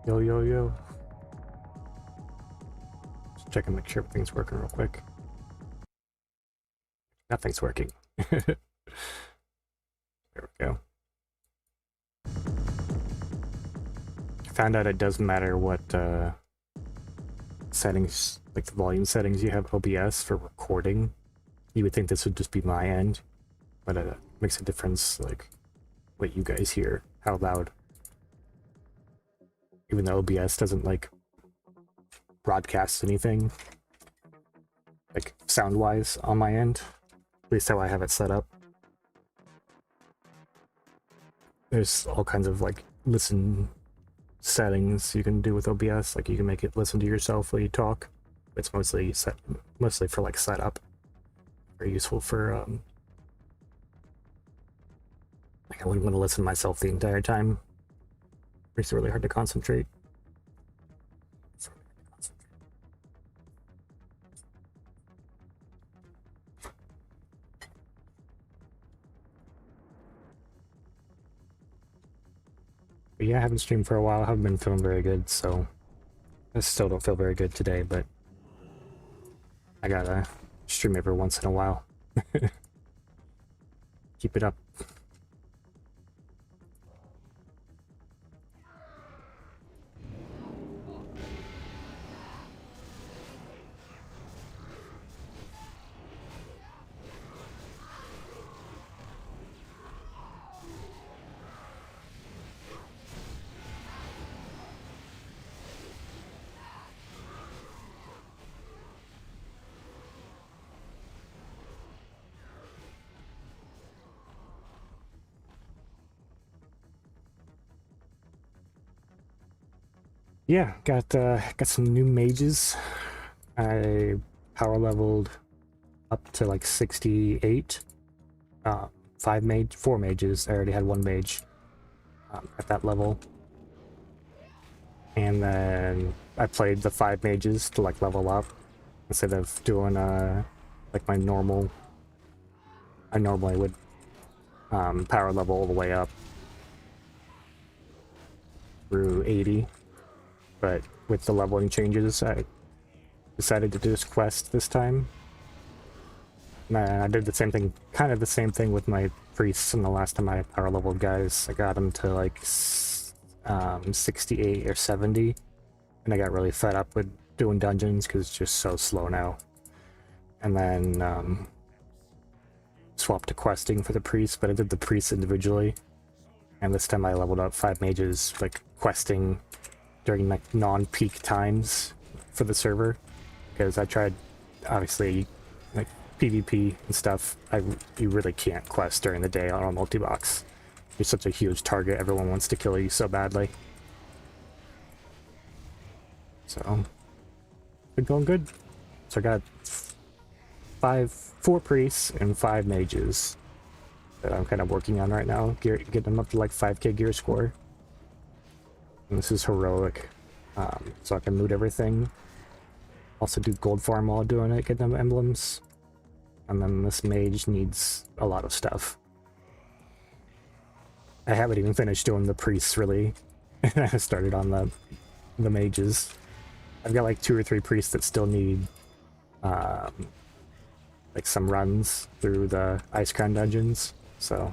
Yo, yo, yo. Just check and make sure everything's working real quick. Nothing's working. There we go. I found out it doesn't matter what settings, like the volume settings you have OBS for recording. You would think this would just be my end, but it makes a difference, like, what you guys hear, how loud. Even though OBS doesn't, like, broadcast anything, like, sound-wise on my end. At least how I have it set up. There's all kinds of, like, listen settings you can do with OBS. Like, you can make it listen to yourself while you talk. It's mostly for, like, setup. Very useful for, like, I wouldn't want to listen to myself the entire time. Makes it really hard to concentrate. But yeah, I haven't streamed for a while. I haven't been feeling very good, so I still don't feel very good today, but I gotta stream every once in a while. Keep it up. Yeah, got some new mages. I power leveled up to like 68. 4 mages. I already had 1 mage at that level. And then I played the 5 mages to like level up instead of doing like my normal. I normally would power level all the way up through 80. But with the leveling changes, I decided to do this quest this time. And I did the same thing, kind of the same thing with my priests in the last time I power leveled guys. I got them to like 68 or 70, and I got really fed up with doing dungeons because it's just so slow now. And then swapped to questing for the priests, but I did the priests individually. And this time I leveled up 5 mages, like questing during like non-peak times for the server, because I tried, obviously, like PvP and stuff. You really can't quest during the day on a multi-box. You're such a huge target. Everyone wants to kill you so badly. So, been going good. So I got 4 priests and 5 mages that I'm kind of working on right now, getting them up to like 5k gear score. And this is heroic, so I can loot everything. Also do gold farm while doing it, get them emblems. And then this mage needs a lot of stuff. I haven't even finished doing the priests, really. I started on the mages. I've got like 2 or 3 priests that still need like some runs through the Icecrown dungeons, so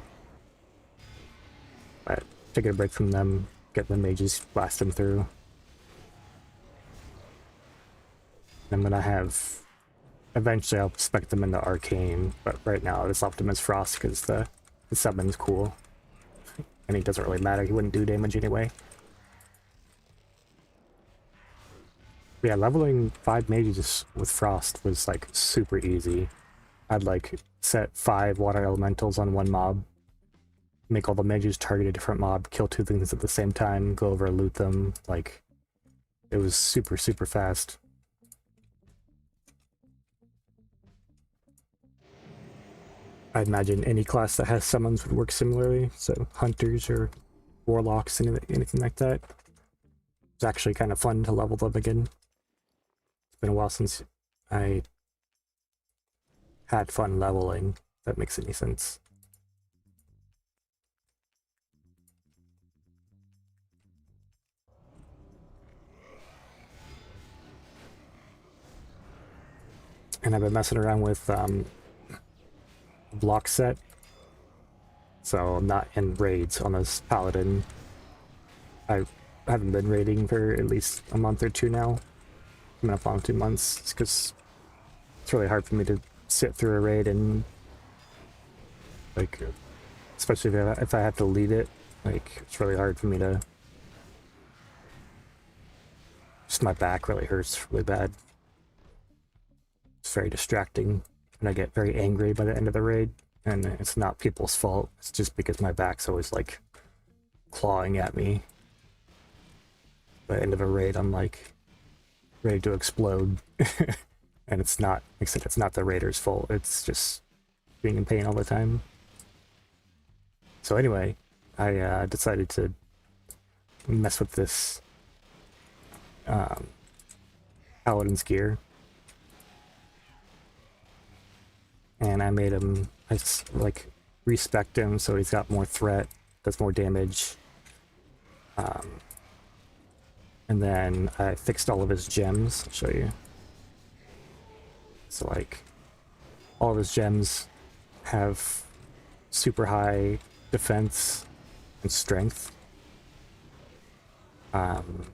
but taking a break from them, get the mages, blast them through. I'm gonna have, eventually I'll spec them into Arcane, but right now I just left him as Frost because the summon's cool. And he doesn't really matter, he wouldn't do damage anyway. Yeah, leveling 5 mages with Frost was like super easy. I'd like set 5 water elementals on 1 mob, make all the mages target a different mob, kill 2 things at the same time, go over and loot them. Like, it was super, super fast. I imagine any class that has summons would work similarly, so hunters or warlocks, anything like that. It's actually kind of fun to level them again. It's been a while since I had fun leveling, if that makes any sense. and I've been messing around with block set, so I'm not in raids on this paladin. I haven't been raiding for at least a month or two now, coming up on 2 months, because it's really hard for me to sit through a raid and, like, especially if I have to lead it, like, it's really hard for me to, just my back really hurts really bad. It's very distracting, and I get very angry by the end of the raid, and it's not people's fault, it's just because my back's always, like, clawing at me. By the end of a raid, I'm, like, ready to explode. And it's not, like I said, it's not the raider's fault, it's just being in pain all the time. So anyway, I decided to mess with this Paladin's gear. And I made him, I just, like, respect him so he's got more threat, does more damage. And then I fixed all of his gems, I'll show you. So, like, all of his gems have super high defense and strength. And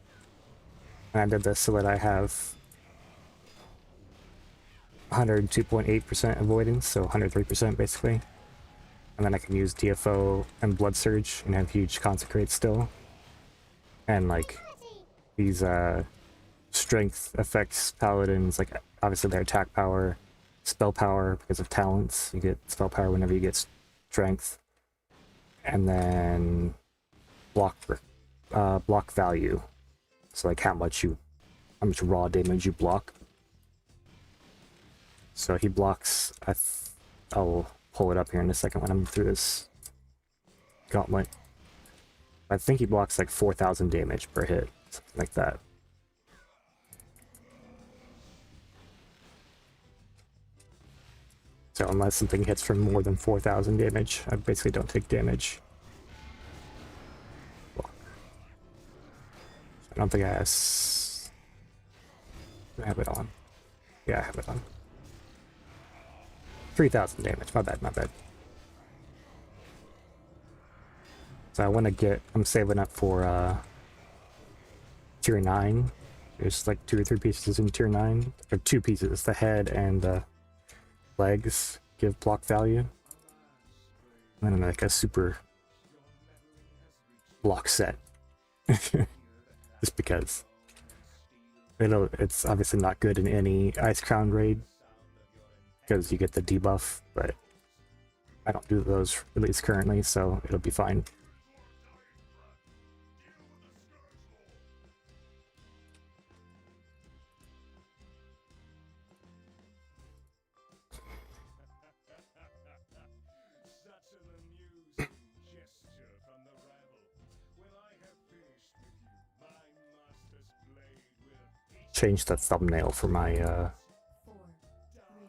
I did this so that I have 102.8% avoidance, so 103% basically. And then I can use DFO and Blood Surge and have huge Consecrate still. And, like, these strength affects paladins, like, obviously their attack power, spell power because of talents. You get spell power whenever you get strength. And then block value. So, like, how much raw damage you block. So he blocks, I'll pull it up here in a second when I'm through this gauntlet. I think he blocks like 4,000 damage per hit, something like that. So unless something hits for more than 4,000 damage, I basically don't take damage. I don't think I have it on. Yeah, I have it on. 3,000 damage, my bad. So I want to get, I'm saving up for tier 9. There's like 2 or 3 pieces in tier 9, or 2 pieces, the head and the legs give block value. And then like a super block set. Just because. It's obviously not good in any Icecrown raid, because you get the debuff, but I don't do those at least currently, so it'll be fine. Change the thumbnail for my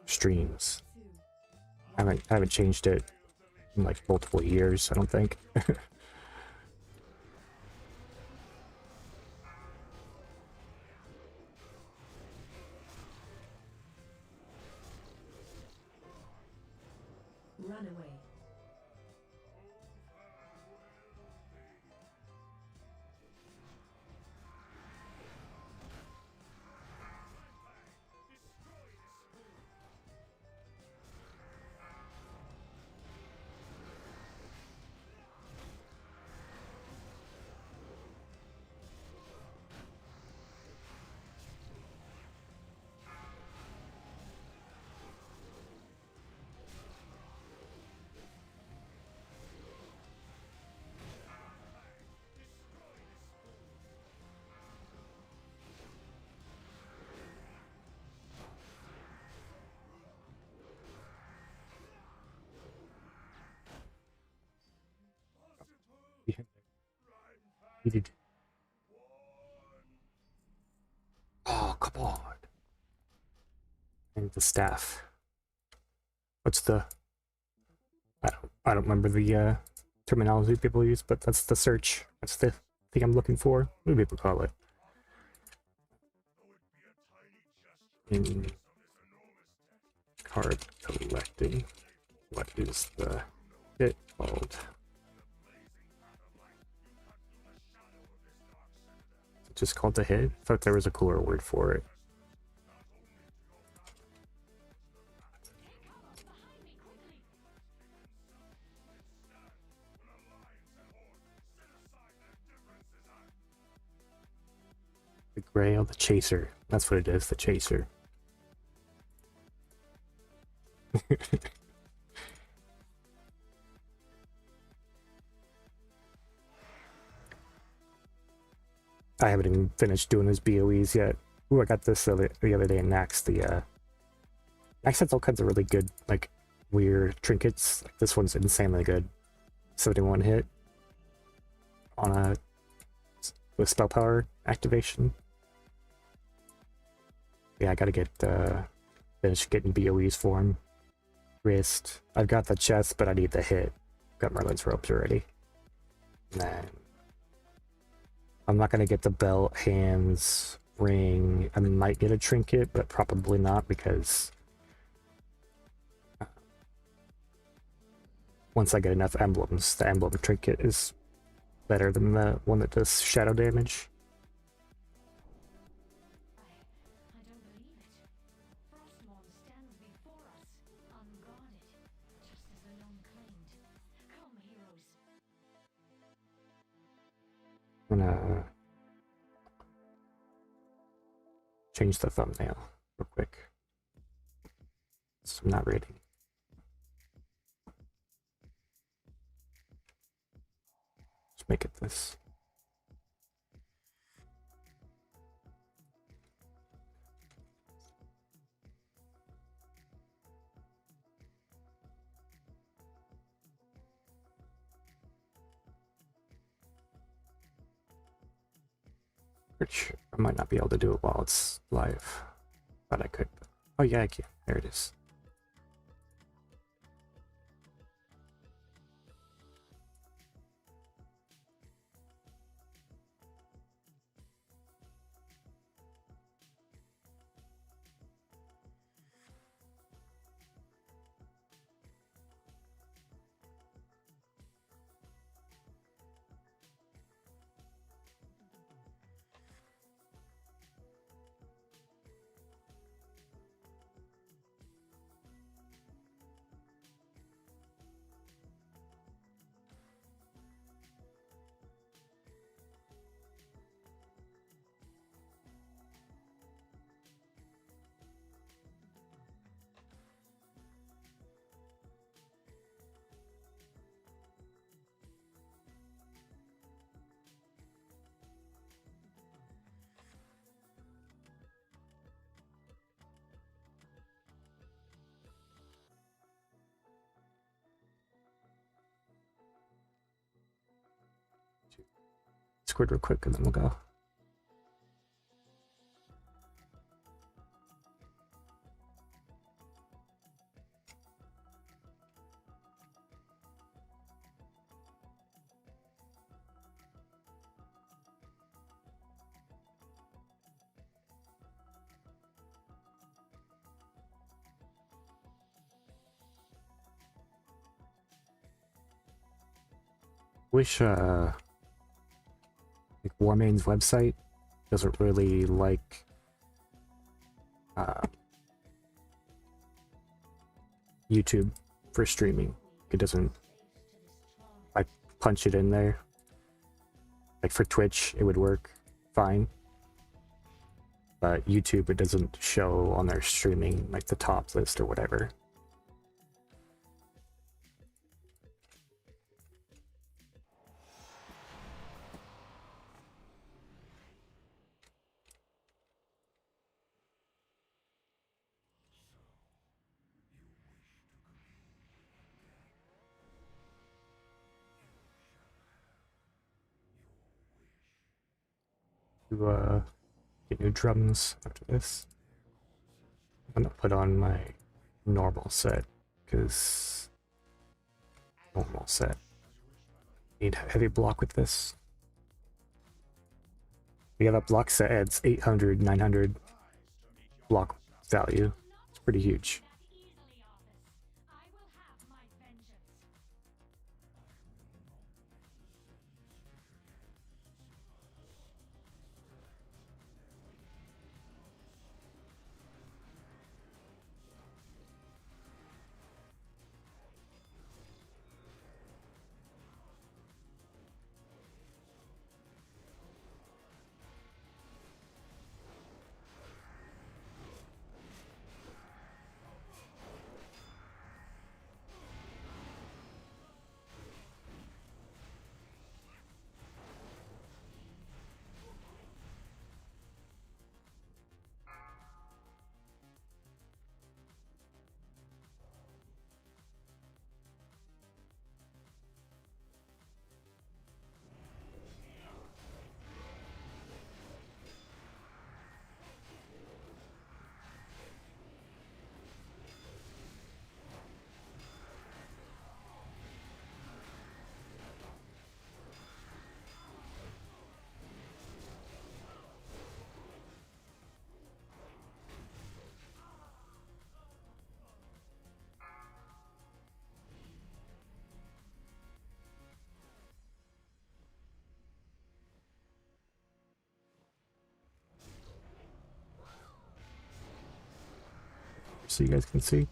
streams. I haven't changed it in like multiple years, I don't think. Runaway. Needed. Oh, come on. And the staff. What's the... I don't remember the terminology people use, but that's the search. That's the thing I'm looking for. What do people call it? card collecting. What is the hit called? Is it just called the hit? I thought there was a cooler word for it. The Grail, the Chaser. That's what it is, the Chaser. I haven't even finished doing his BOEs yet. Ooh, I got this the other day in Nax. Nax has all kinds of really good, like, weird trinkets. Like, this one's insanely good. 71 hit on a with spell power activation. Yeah, I gotta get finish getting BOEs for him. Wrist. I've got the chest, but I need the hit. Got Merlin's ropes already. And then I'm not gonna get the belt, hands, ring. I might get a trinket, but probably not because once I get enough emblems, the emblem trinket is better than the one that does shadow damage. I don't believe it. Frostmourne stands before us, unguarded, just as the gnome claimed. Come, heroes. I'm gonna change the thumbnail real quick. So I'm not reading. Let's make it this. Which I might not be able to do it while it's live. Thought I could. Oh yeah, I can. There it is. Squid real quick and then we'll go. Wish like Warmane's website doesn't really like YouTube for streaming. It doesn't like punch it in there. Like for Twitch it would work fine. But YouTube it doesn't show on their streaming like the top list or whatever. To get new drums after this. I'm gonna put on my normal set because normal set. Need heavy block with this. Yeah, that block set adds 800, 900 block value. It's pretty huge. so you guys can see.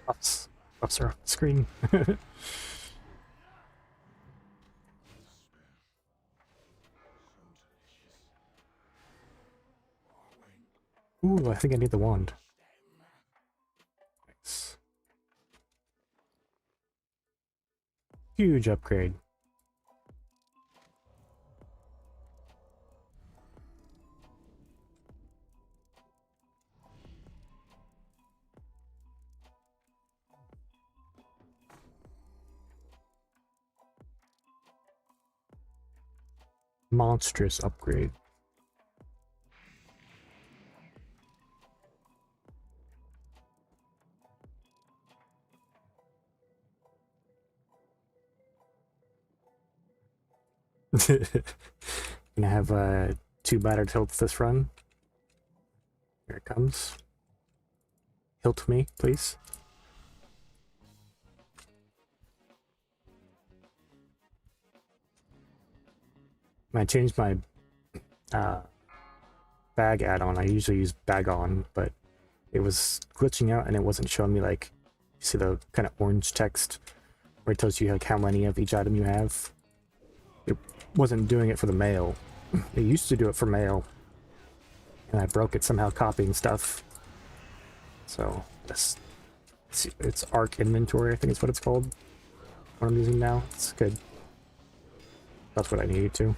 Buffs. Buffs are off the screen. Ooh, I think I need the wand. Nice. Huge upgrade. Monstrous upgrade. Gonna have 2 batter tilts this run. Here it comes. Hilt me, please. I changed my bag add-on. I usually use bag on, but it was glitching out and it wasn't showing me, like, you see the kind of orange text where it tells you like how many of each item you have. It wasn't doing it for the mail. It used to do it for mail, and I broke it somehow copying stuff. So this, it's Arc Inventory, I think is what it's called. What I'm using now. It's good. That's what I needed to.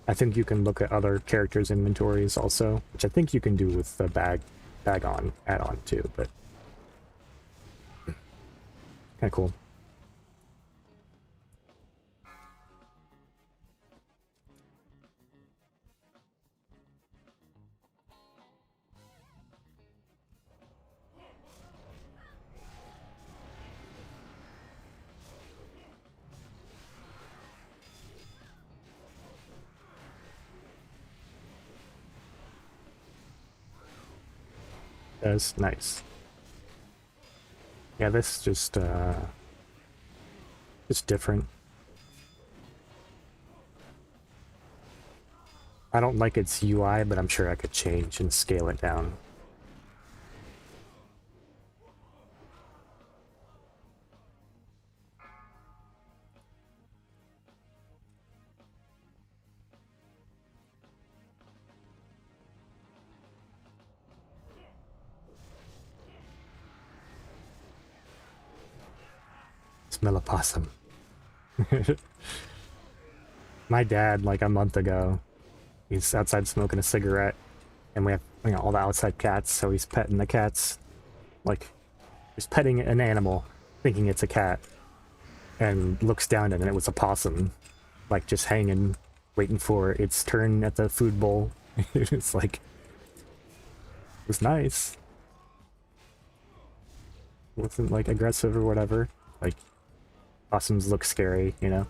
I think you can look at other characters' inventories also, which I think you can do with the bag on add-on too, but kind of cool. That's nice. Yeah, this just different. I don't like its UI, but I'm sure I could change and scale it down. Smell a possum. My dad, like a month ago, he's outside smoking a cigarette, and we have, you know, all the outside cats, so he's petting the cats. Like, he's petting an animal, thinking it's a cat, and looks down at it, and it was a possum. Like, just hanging, waiting for its turn at the food bowl. It's like, it was nice. It wasn't, like, aggressive or whatever. Like, possums look scary, you know?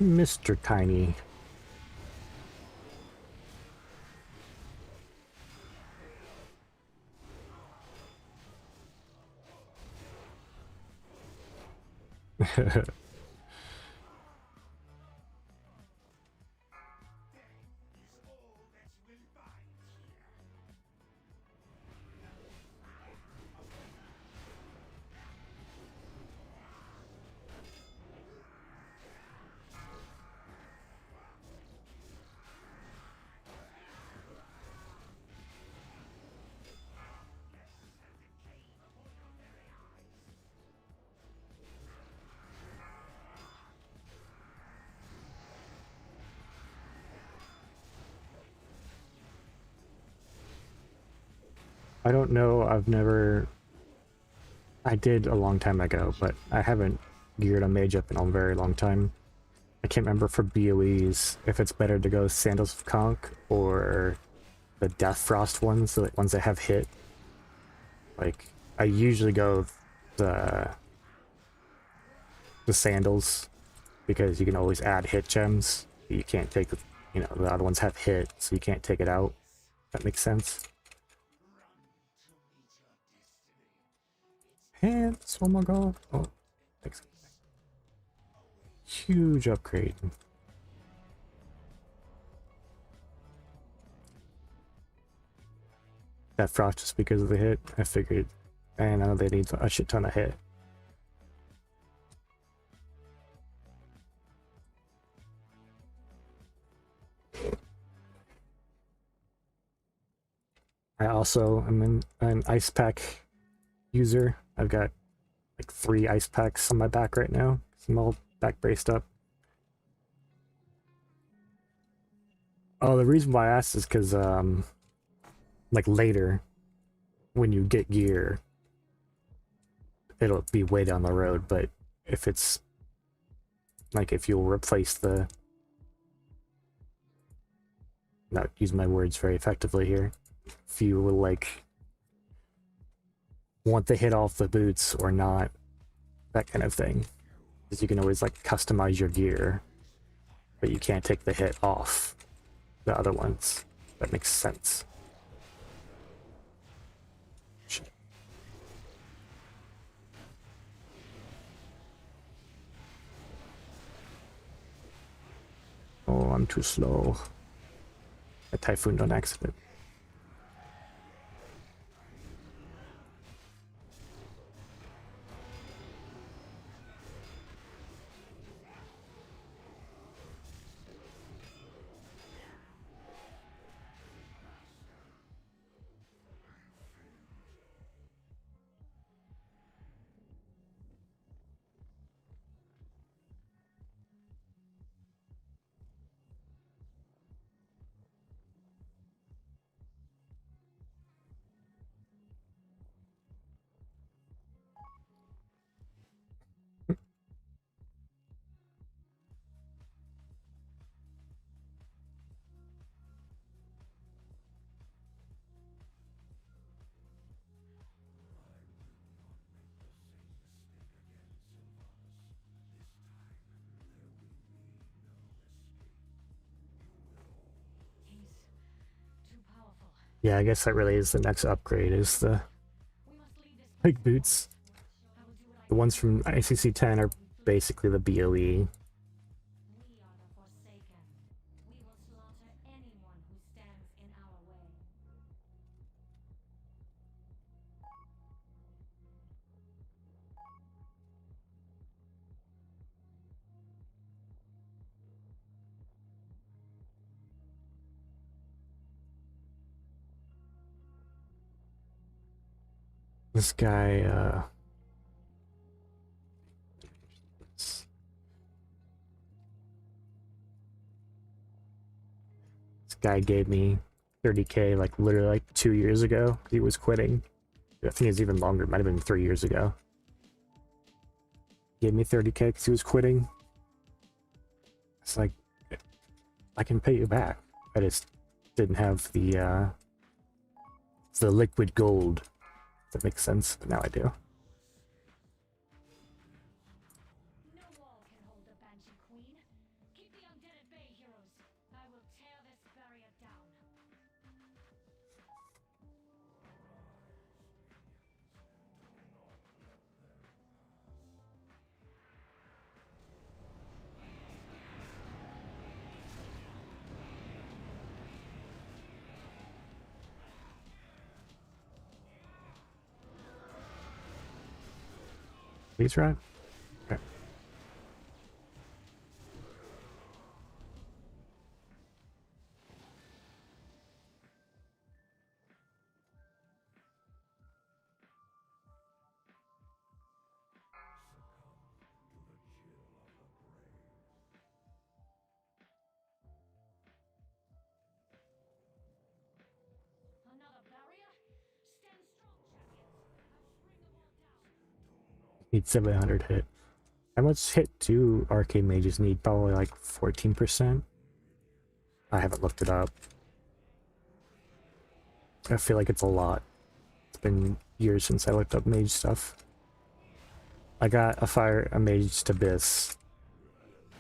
Mr. Tiny. I don't know, I did a long time ago, but I haven't geared a mage up in a very long time. I can't remember for BOEs if it's better to go Sandals of Conch or the Death Frost ones, the ones that have hit. Like, I usually go the Sandals because you can always add hit gems. You can't take, you know, the other ones have hit, so you can't take it out. That makes sense. Hands, oh my god. Oh, thanks. Huge upgrade. That frost just because of the hit, I figured. And I know they need a shit ton of hit. I also am an ice pack user. I've got like 3 ice packs on my back right now. I'm all back braced up. Oh, the reason why I asked is because, like later, when you get gear, it'll be way down the road, but if it's, like, if you'll replace the, not use my words very effectively here, if you will, like, want the hit off the boots or not, that kind of thing. Because you can always, like, customize your gear, but you can't take the hit off the other ones. That makes sense. Shit. Oh, I'm too slow. I typhooned on accident. Yeah, I guess that really is the next upgrade, is the big boots. The ones from ICC 10 are basically the BOE. This guy, this guy gave me 30K like literally like 2 years ago. He was quitting. I think it's even longer. It might have been 3 years ago. He gave me 30K because he was quitting. It's like, I can pay you back. I just didn't have the liquid gold. If that makes sense, but now I do. No wall can hold the Banshee Queen. Keep the undead at bay, heroes. I will tear this barrier down. Please, right? Okay. Another barrier? Stand strong, champions. I'll bring them all down. Need 700 hit. How much hit do arcane mages need? Probably like 14%. I haven't looked it up. I feel like it's a lot. It's been years since I looked up mage stuff. I got a mage to BIS,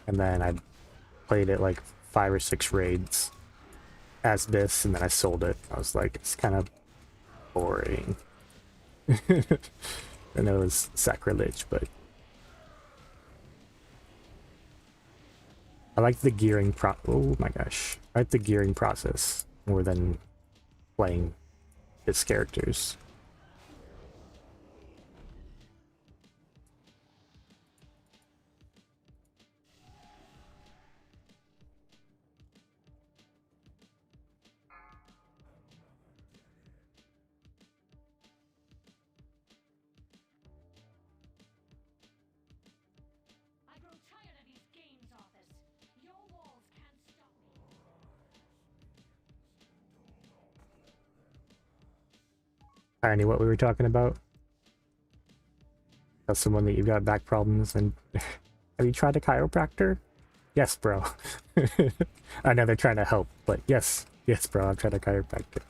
and then I played it like 5 or 6 raids as BIS, and then I sold it. I was like, it's kind of boring. And it was sacrilege, but I like the gearing oh my gosh. I like the gearing process more than playing his characters. I grow tired of these games, Office. Your walls can't stop me. Irony, what we were talking about? That's someone that you've got back problems and have you tried a chiropractor? Yes, bro. I know they're trying to help, but yes, bro, I've tried a chiropractor.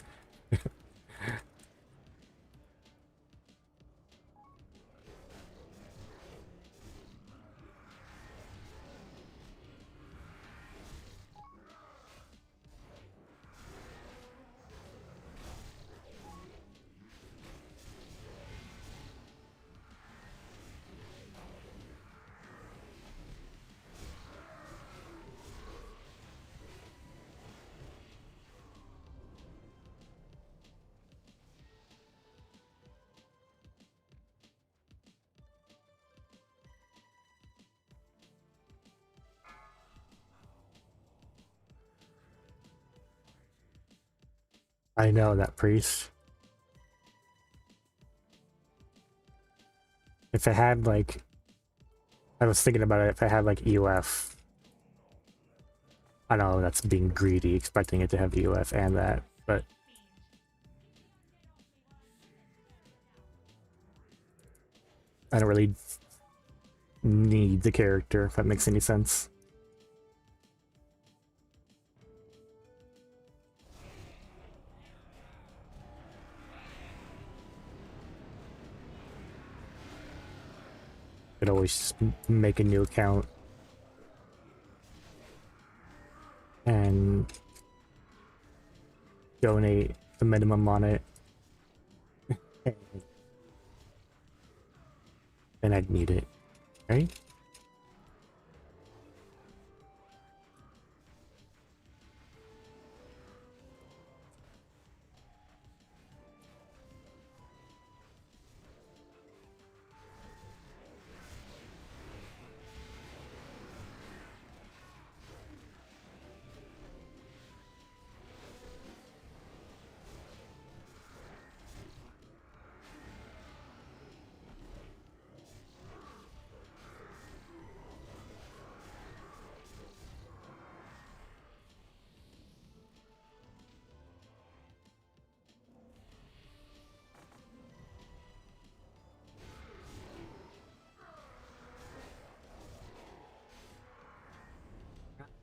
I know that priest. If it had like, I was thinking about it, if it had like EUF, I know that's being greedy, expecting it to have EUF and that, but I don't really need the character, if that makes any sense. Could always just make a new account and donate the minimum on it. Then I'd need it, right?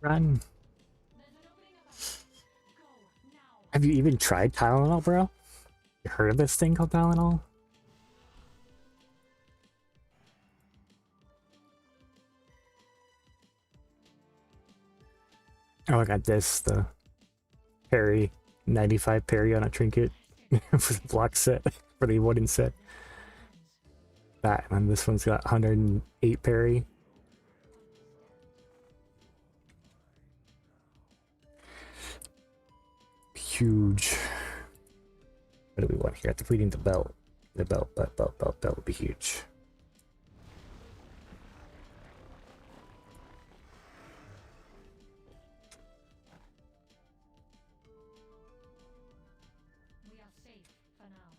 Run. Have you even tried Tylenol, bro? You heard of this thing called Tylenol? Oh, I got this, the parry, 95 parry on a trinket for the block set, for the wooden set. That, and then this one's got 108 parry. Huge. What do we want here? Depleting the belt. The belt would be huge. We are safe for now.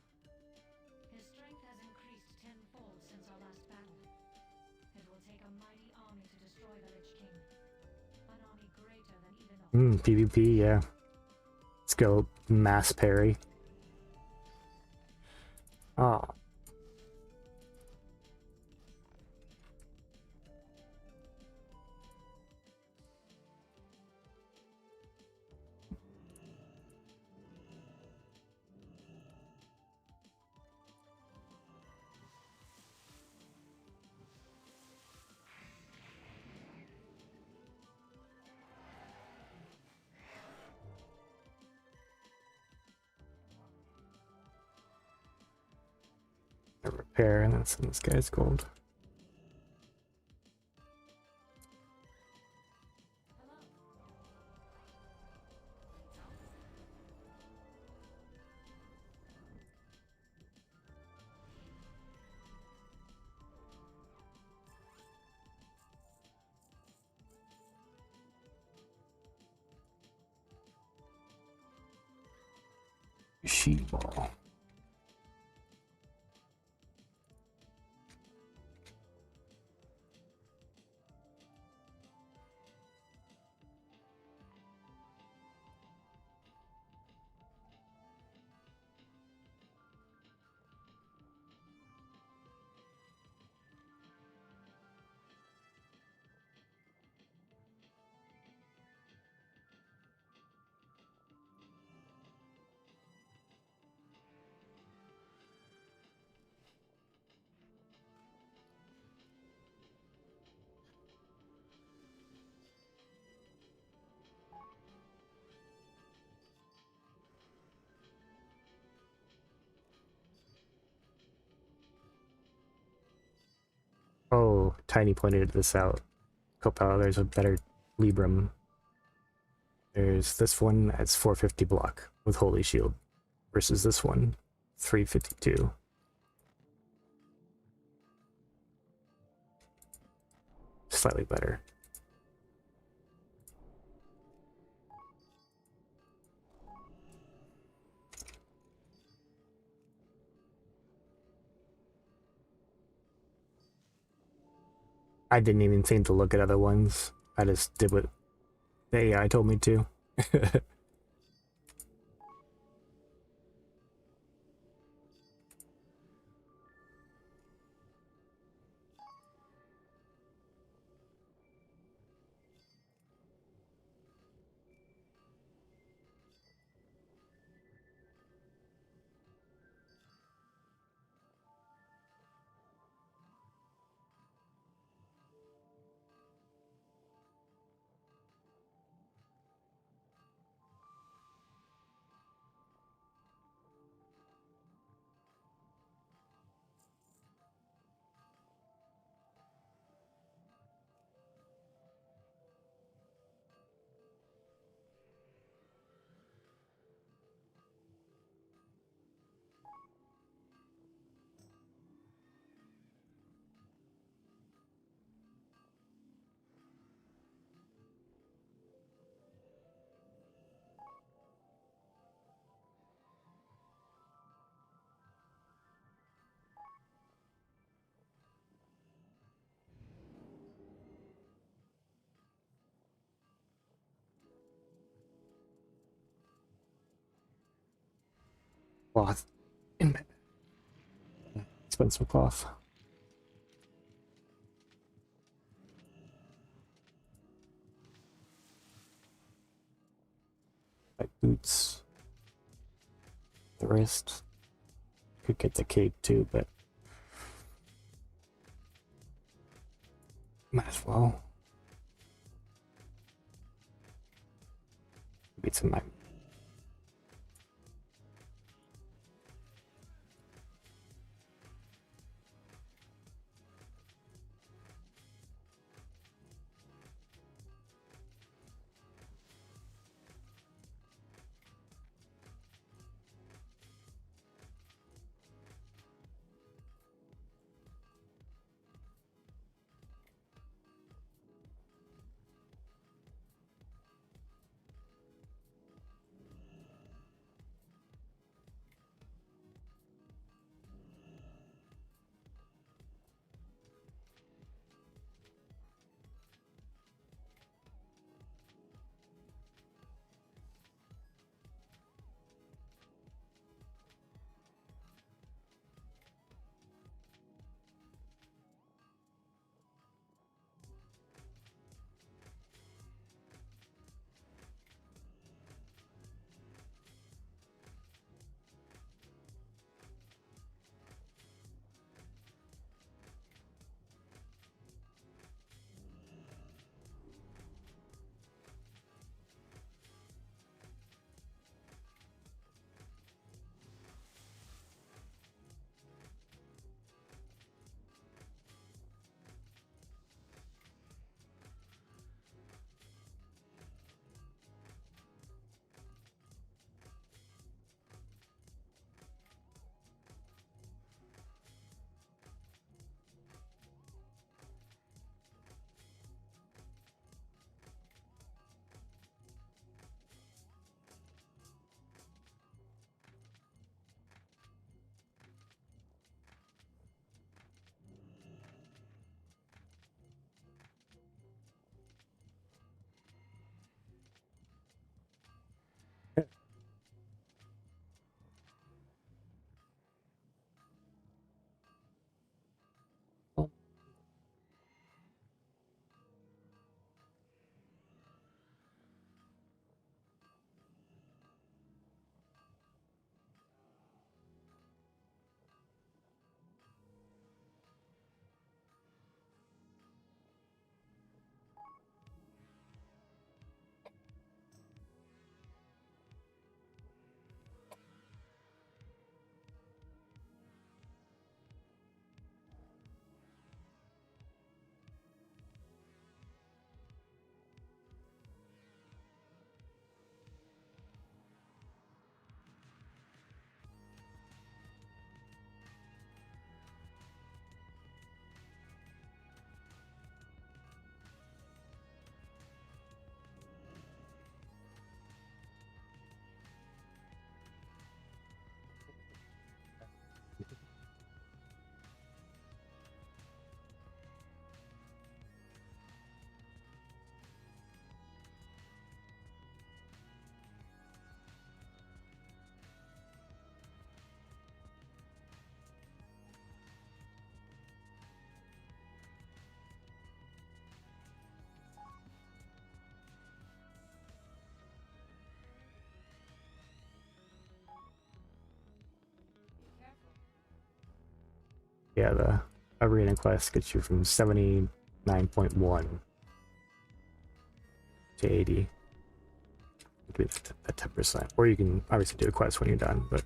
His strength has increased tenfold since our last battle. It will take a mighty army to destroy the Lich King. An army greater than even the PvP, yeah. Let's go mass parry. Oh. A repair, and that's in this guy's gold. Sheet ball. Oh, Tiny pointed this out. Copal, there's a better Libram. There's this one that's 450 block with Holy Shield versus this one, 352. Slightly better. I didn't even think to look at other ones. I just did what the AI told me to. Cloth. Expensive cloth. Like boots. The wrist. Could get the cape too, but might as well. Beat some my yeah, the arena quest gets you from 79.1 to 80. With a 10%. Or you can obviously do a quest when you're done, but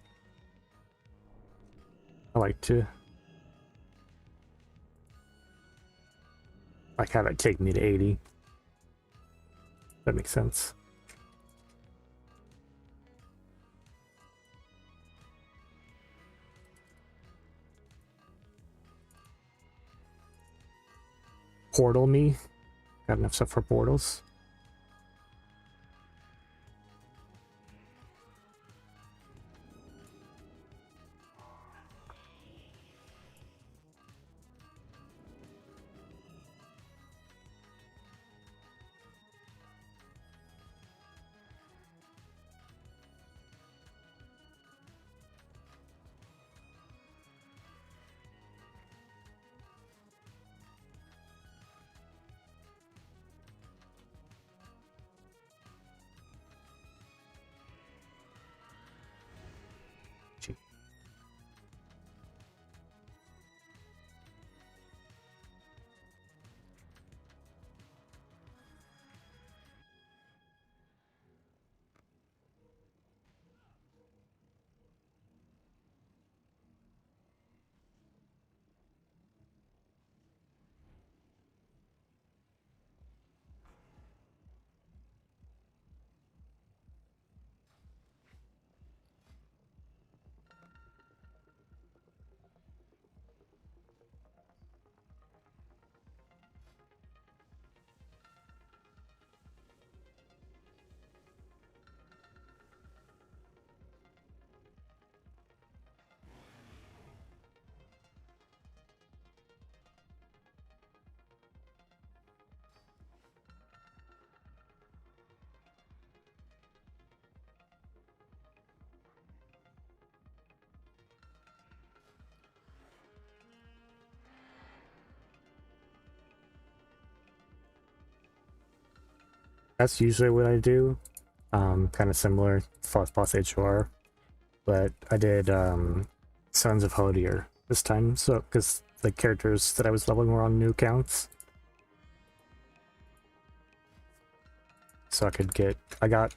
I like to have it take me to 80. That makes sense. Portal me. Got enough stuff for portals. That's usually what I do. Kind of similar, False Boss HOR. But I did Sons of Hodier this time, so because the characters that I was leveling were on new accounts. So I got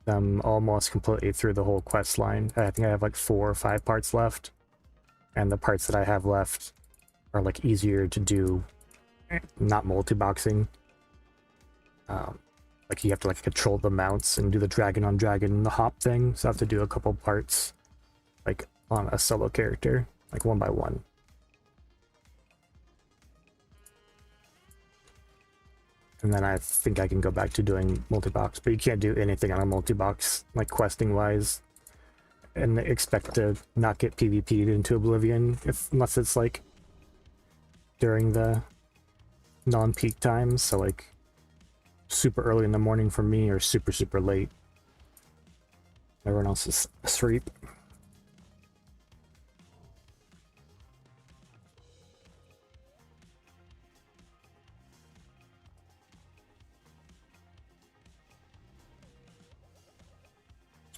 them almost completely through the whole quest line. I think I have like 4 or 5 parts left. And the parts that I have left are like easier to do, not multi-boxing. Like you have to like control the mounts and do the dragon on dragon, the hop thing. So I have to do a couple parts like on a solo character, like 1 by 1. And then I think I can go back to doing multi-box, but you can't do anything on a multi-box, like questing wise, and expect to not get PvP'd into oblivion unless it's like during the non-peak times, so like super early in the morning for me or super late. Everyone else is asleep.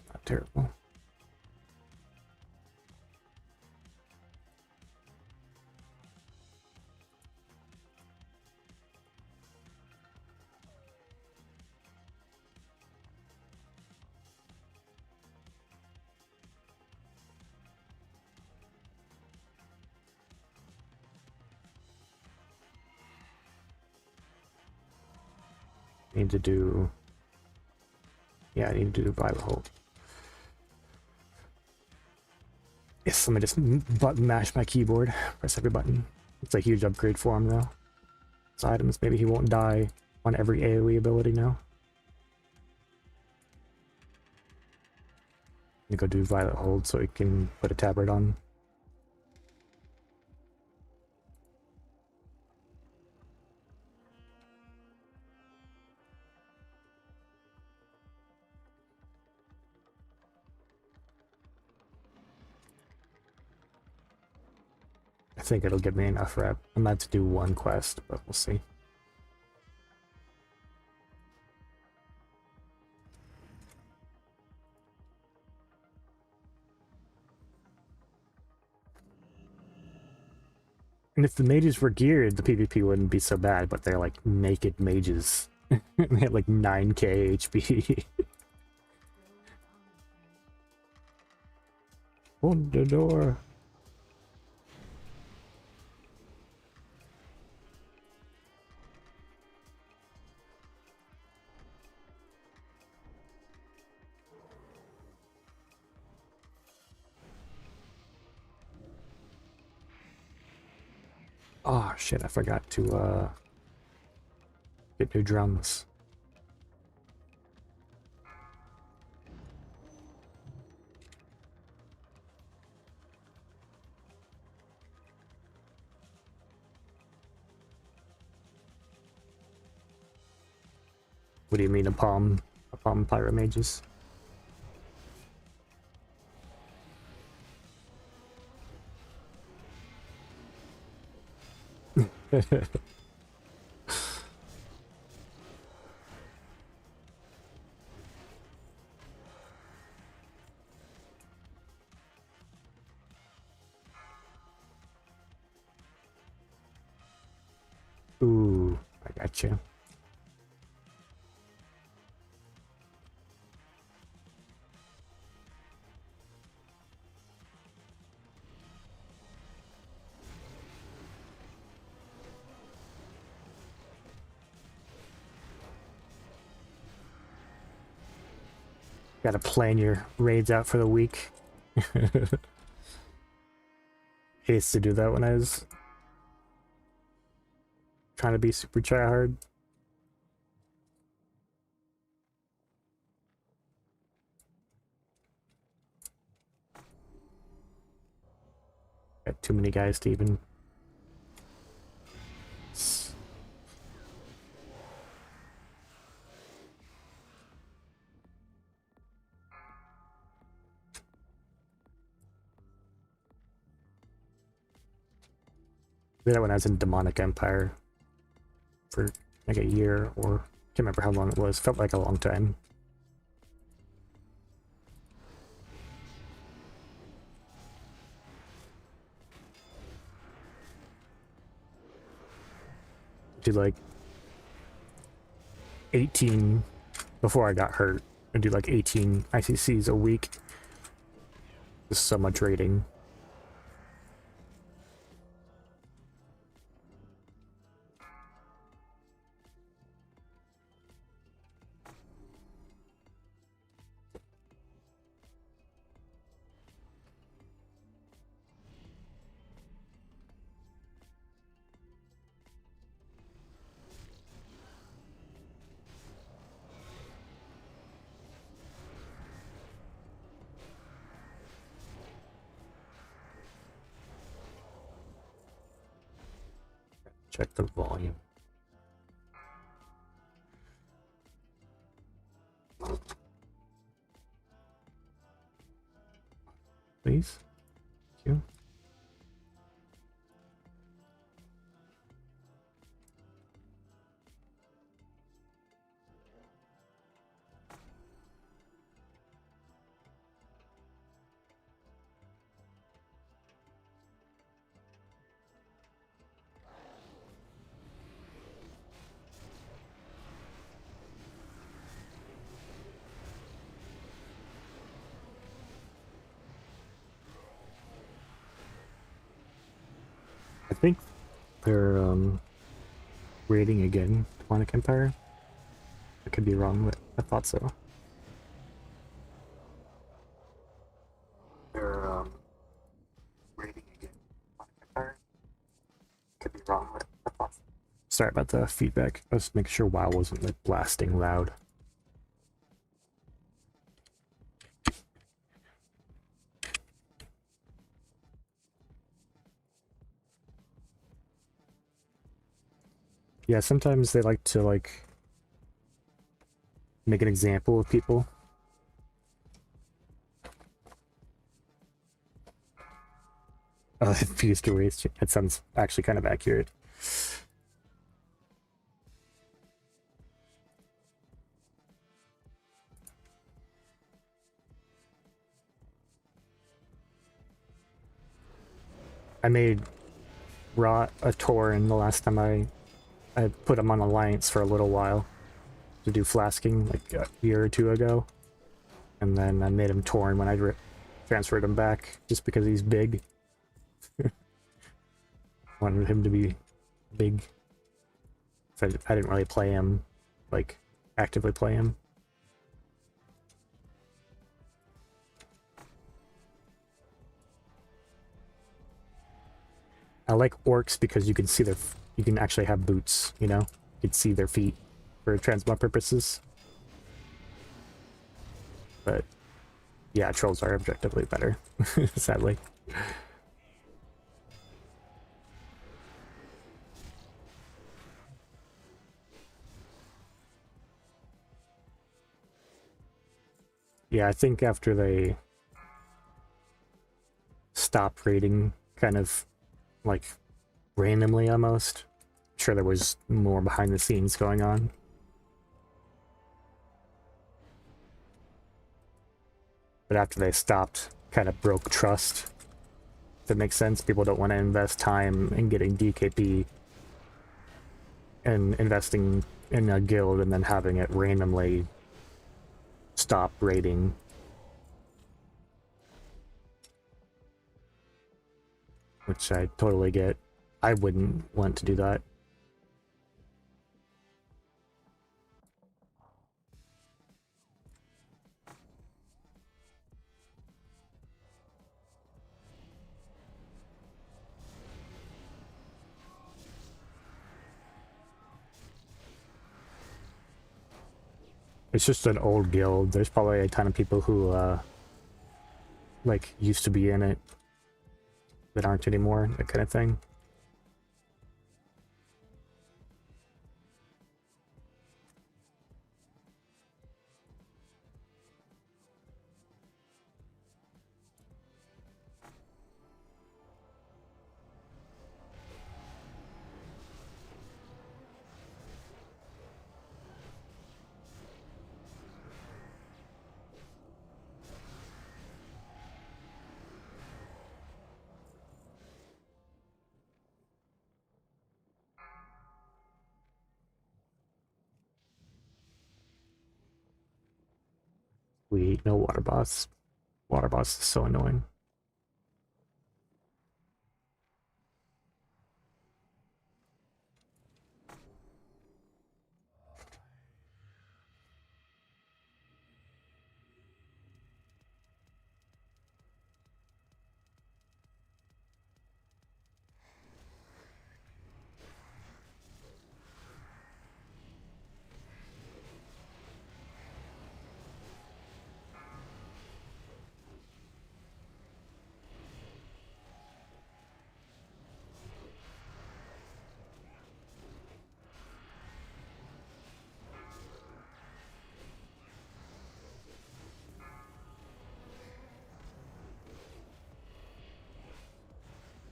Not terrible. Need to do... Yeah, I need to do Violet Hold. Yes, let me just button mash my keyboard. Press every button. It's a huge upgrade for him, though. His items, maybe he won't die on every AoE ability now. Let me go do Violet Hold so he can put a tabard on. I think it'll give me enough rep. I'm about to do 1 quest, but we'll see. And if the mages were geared, the PvP wouldn't be so bad, but they're like naked mages. They have like 9k HP. Open the door. Oh shit, I forgot to get new drums. What do you mean a palm pyro mages? Ooh, I got you. Gotta plan your raids out for the week. I used to do that when I was trying to be super tryhard. Got too many guys to even... did that when I was in Demonic Empire for like a year or Can't remember how long it was. Felt like a long time. Do like 18 before I got hurt. I do like 18 ICCs a week. Just so much raiding. Check the volume. Please. Thank you. I think they're raiding again, Demonic Empire. I could be wrong, but I thought so. They're raiding again, Demonic Empire. Could be wrong, but I thought so. Sorry about the feedback. I was making sure WoW wasn't like blasting loud. Yeah, sometimes they like to like make an example of people. Fused to waste. That sounds actually kind of accurate. I made Rot a Tauren the last time I put him on Alliance for a little while to do flasking like a year or two ago. And then I made him Tauren when I transferred him back just because he's big. Wanted him to be big. So I didn't really play him, like actively play him. I like orcs because you can see you can actually have boots, you know? You can see their feet for transmog purposes. But yeah, trolls are objectively better, sadly. Yeah, I think after they stopped raiding kind of like randomly almost, I'm sure there was more behind the scenes going on. But after they stopped, kind of broke trust. If that makes sense. People don't want to invest time in getting DKP and investing in a guild and then having it randomly stop raiding. Which I totally get. I wouldn't want to do that. It's just an old guild. There's probably a ton of people who, like, used to be in it that aren't anymore, that kind of thing. We no water boss. Water boss is so annoying.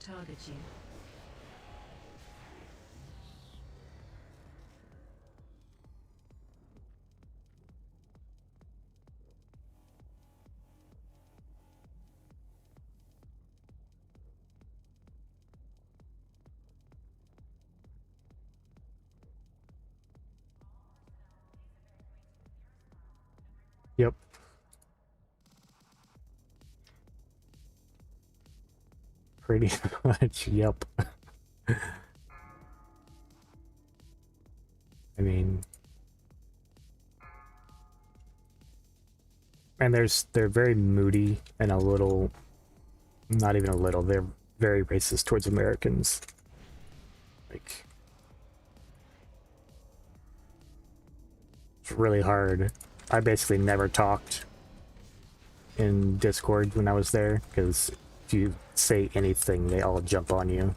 Target you. Yep. Pretty much, yep. I mean, and they're very moody and a little, not even a little, they're very racist towards Americans. Like, it's really hard. I basically never talked in Discord when I was there, because if you say anything, they all jump on you.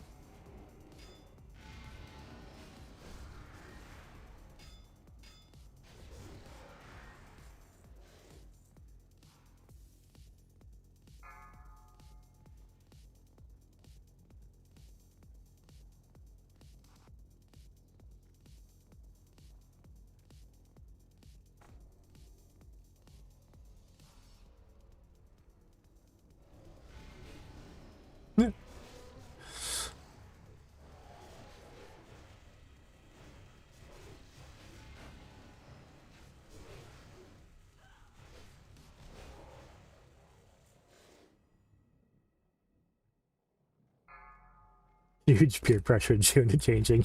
Huge peer pressure due to changing.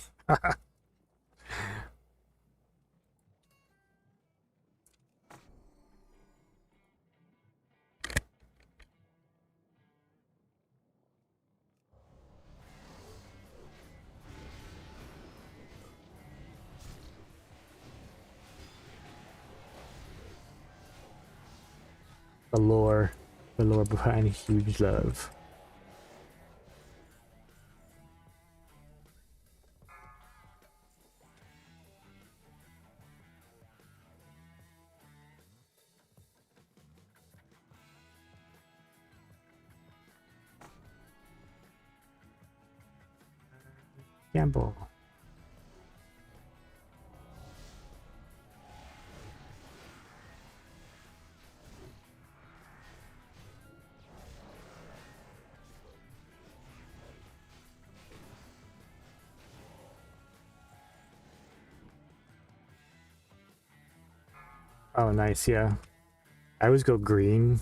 The lore behind huge love. Gamble. Oh, nice, yeah. I always go green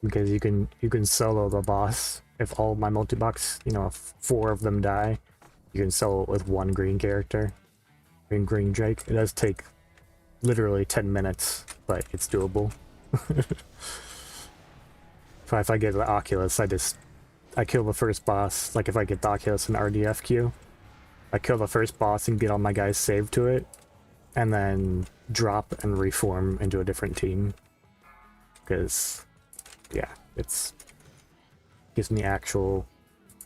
because you can solo the boss. If all my multi-box, you know, if 4 of them die, you can solo it with 1 green character. Green Drake. It does take literally 10 minutes, but it's doable. If I get the Oculus, I kill the first boss. Like if I get the Oculus and RDF queue, I kill the first boss and get all my guys saved to it, and then drop and reform into a different team. Because, yeah, gives me actual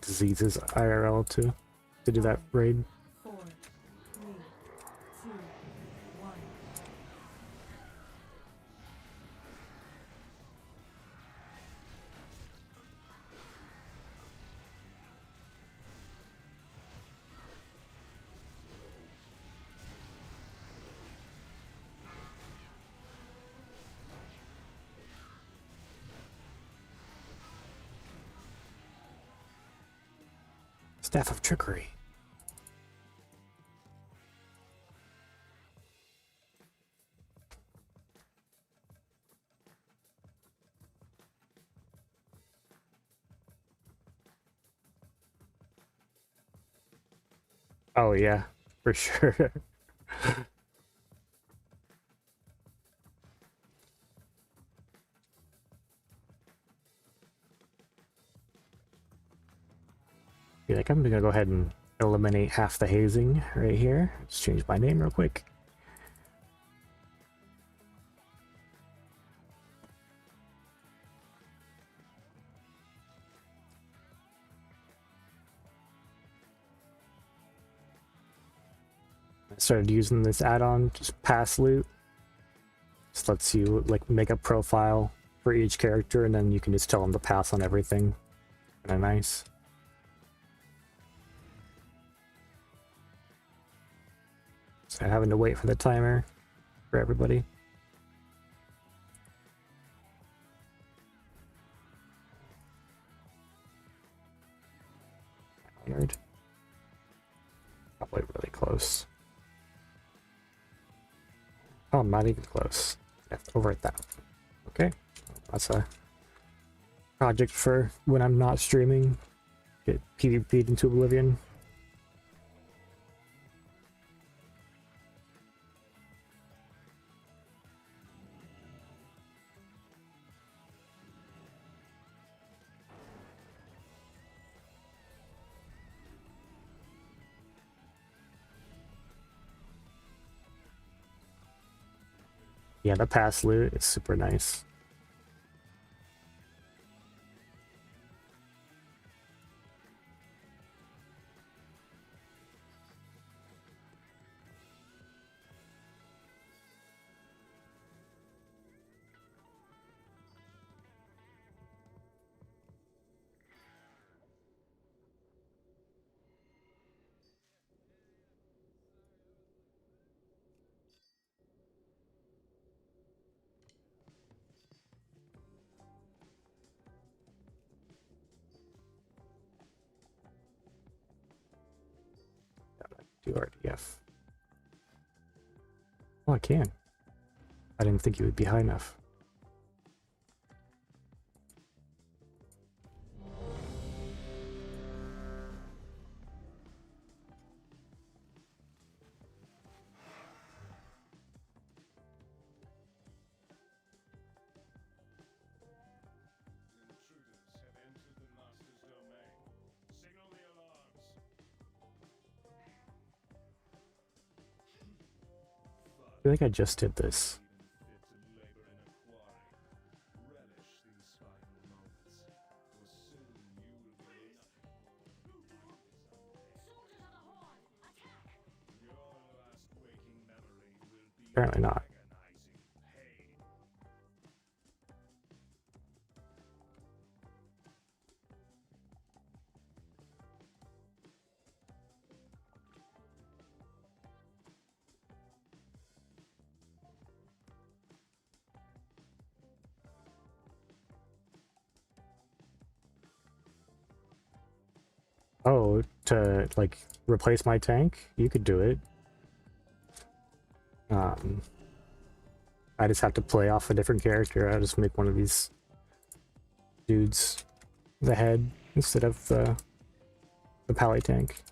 diseases IRL to do that raid. 4, 3, 2, 1. Staff of Trickery. Oh yeah, for sure. Be like, I'm gonna go ahead and eliminate half the hazing right here. Let's change my name real quick. I started using this add-on, just pass loot. Just lets you like make a profile for each character, and then you can just tell them to pass on everything. Kinda nice. So having to wait for the timer for everybody. Weird. Probably really close. Oh, I'm not even close. Over at that. Okay. That's a project for when I'm not streaming. Get PvP'd into oblivion. Yeah, the pass loot is super nice. Do RDF. Oh, I can. I didn't think it would be high enough. I feel like I just did this. Apparently not. Oh, to like replace my tank? You could do it. I just have to play off a different character. I just make one of these dudes the head instead of the pally tank.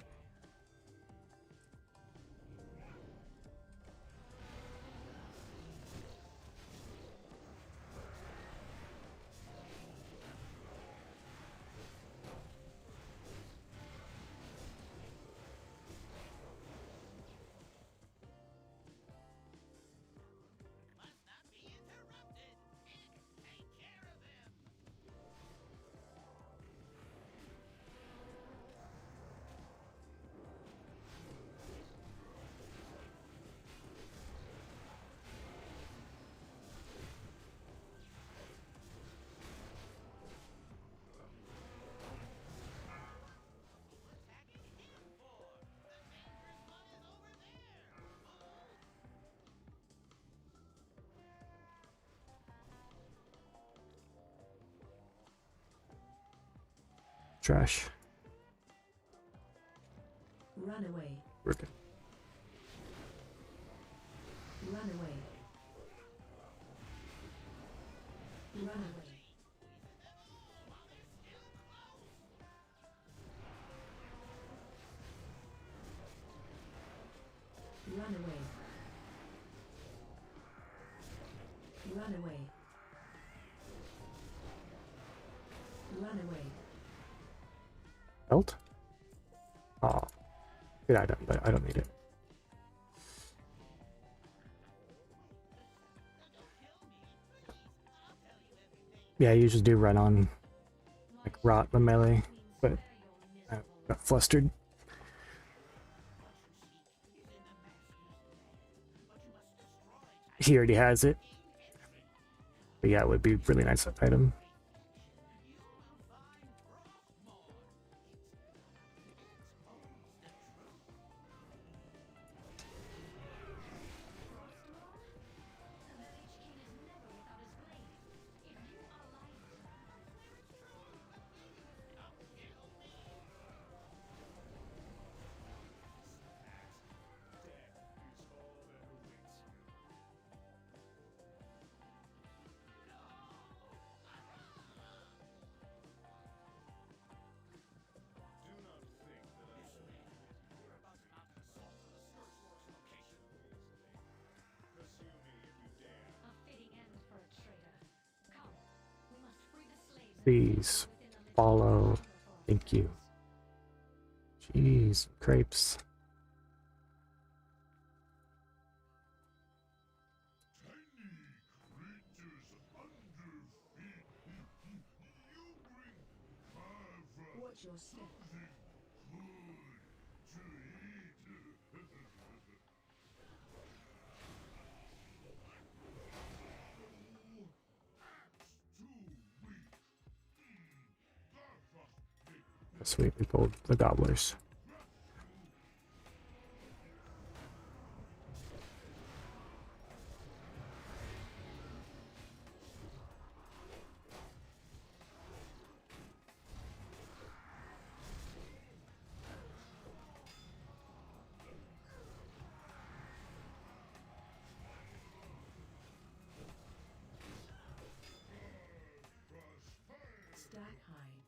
Trash. Run away. We're good. Run away. Run away. Run away. Run away. Belt? Oh, good item, but I don't need it. Yeah, I usually do run on like rot the melee, but I got flustered. He already has it. But yeah, it would be a really nice item. Please follow. Thank you. Jeez, crepes. Watch your step. Sweet, we pulled the gobblers. Stack high.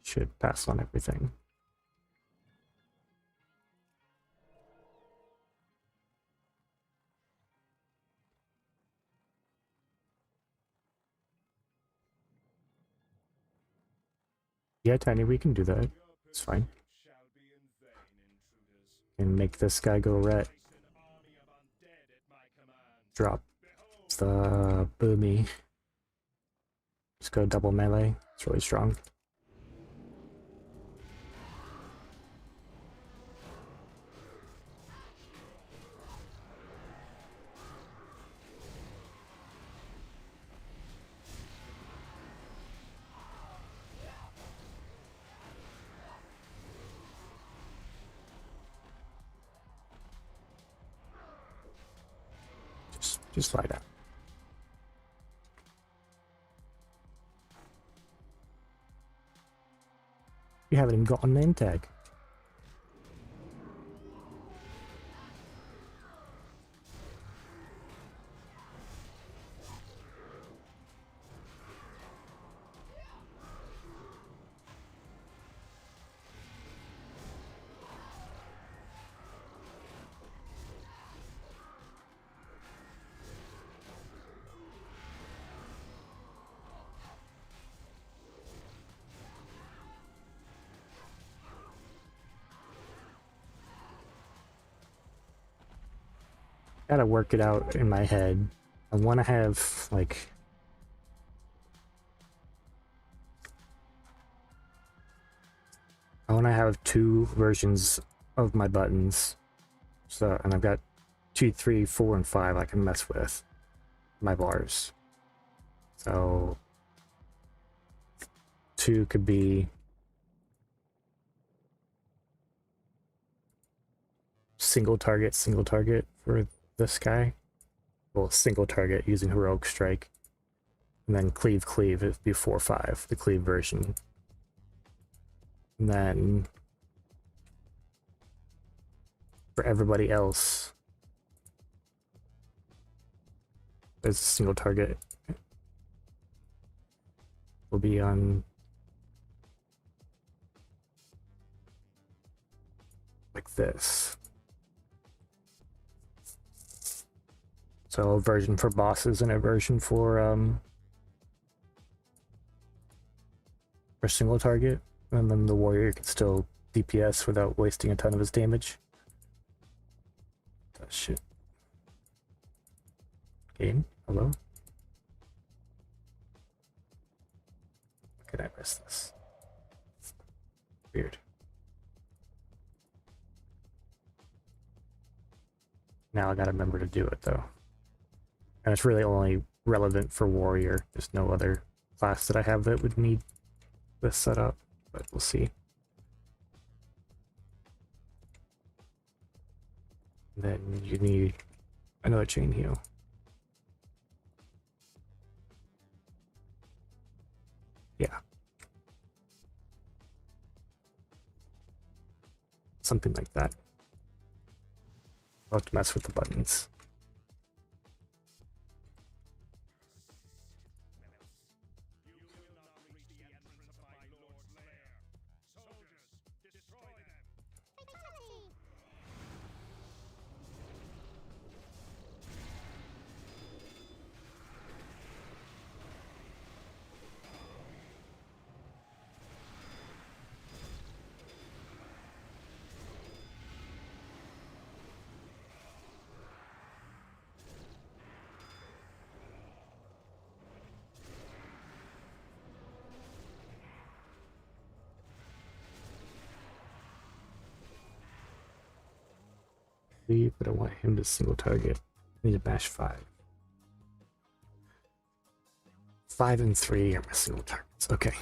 Should pass on everything. Yeah, Tiny, we can do that. It's fine. And make this guy go red. Drop the boomy. Just go double melee. It's really strong. Just lie down. You haven't even got a name tag. Gotta work it out in my head. I want to have, like... I want to have 2 versions of my buttons. So, and I've got 2, 3, 4, and 5 I can mess with. My bars. So... 2 could be... single target for this guy. Well, single target using Heroic Strike. And then cleave it'd be 4-5, the cleave version. And then for everybody else, there's a single target. Will be on like this. So a version for bosses and a version for single target, and then the warrior can still DPS without wasting a ton of his damage. That shit. Game? Hello? How could I miss this? Weird. Now I gotta remember to do it though. And it's really only relevant for warrior. There's no other class that I have that would need this setup, but we'll see. And then you need another chain heal. Yeah. Something like that. I'll have to mess with the buttons. But I want him to single target. I need to bash 5. 5 and 3 are my single targets. Okay.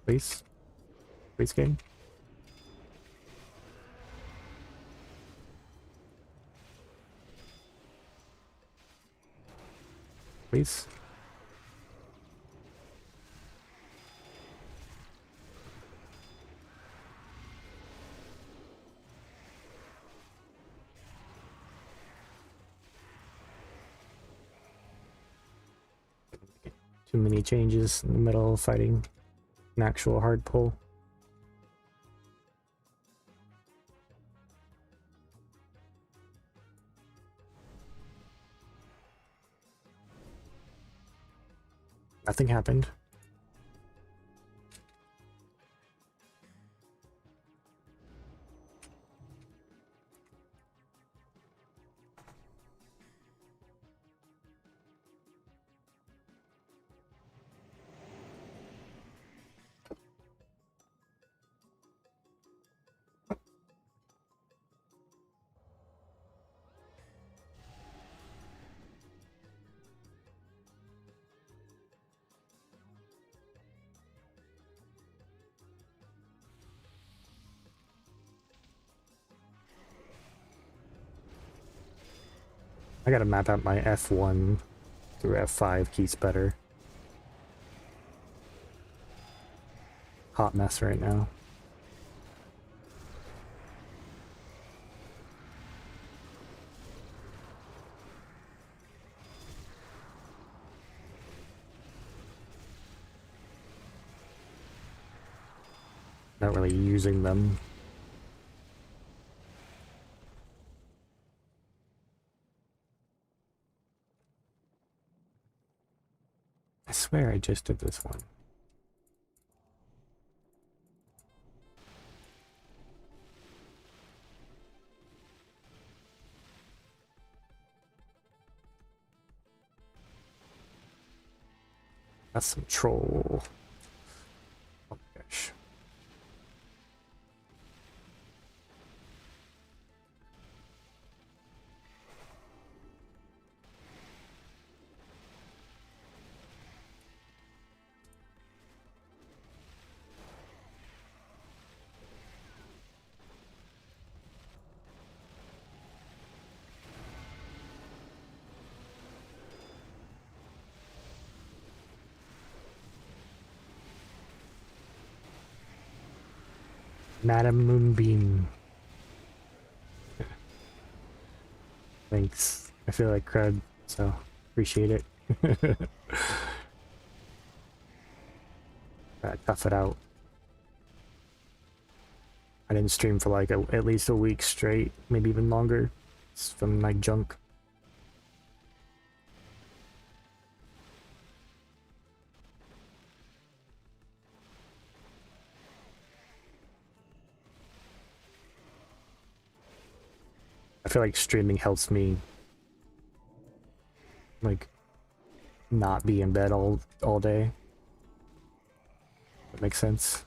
Please. Please, game. Please. Too many changes in the middle of fighting an actual hard pull. Nothing happened. I gotta map out my F1 through F5 keys better. Hot mess right now. Not really using them. I swear I just did this one. That's some troll. Oh my gosh. Madam Moonbeam. Thanks. I feel like crud, so appreciate it. Gotta tough it out. I didn't stream for like at least a week straight, maybe even longer. It's from my junk. I feel like streaming helps me like not be in bed all day. That makes sense.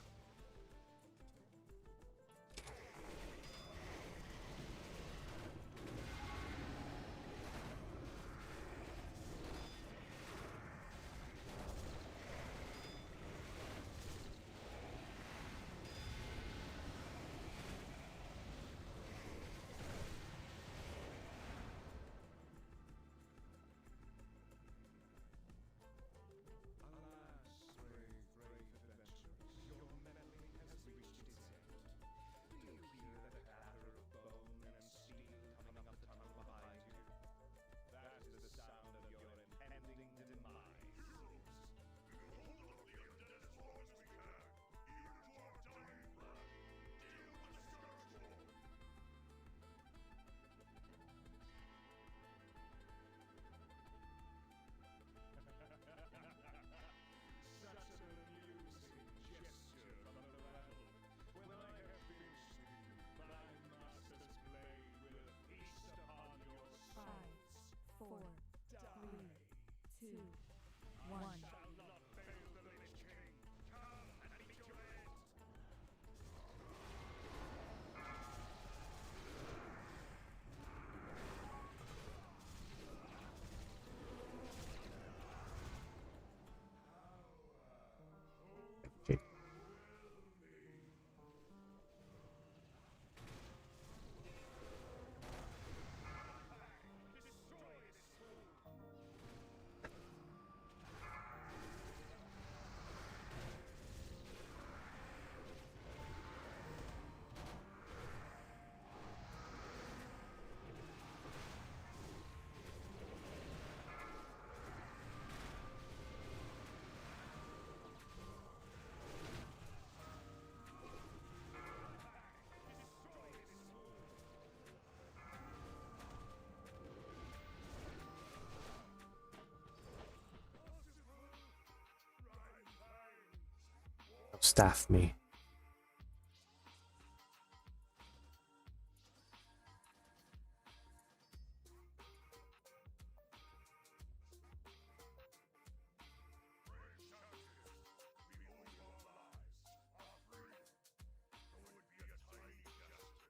Staff me.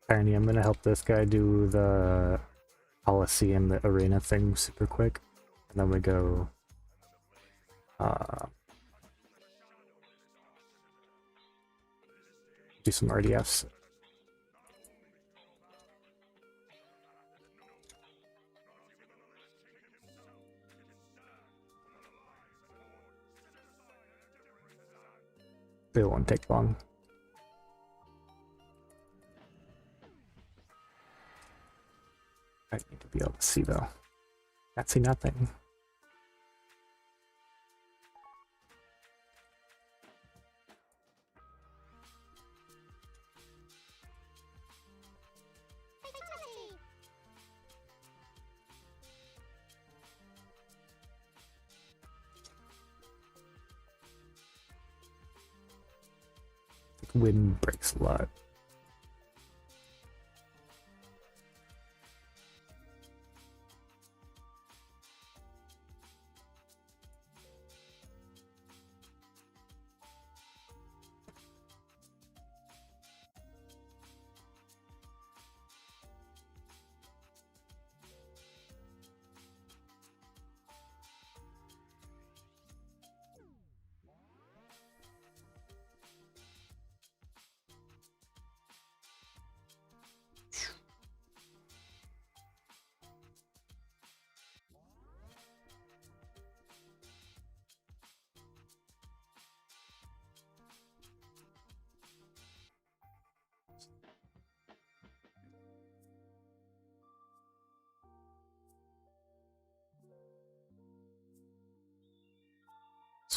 Tiny, I'm gonna help this guy do the Coliseum, the arena thing super quick. And then we go do some RDFs. It won't take long. I need to be able to see though. Can't see nothing. Wind breaks a lot.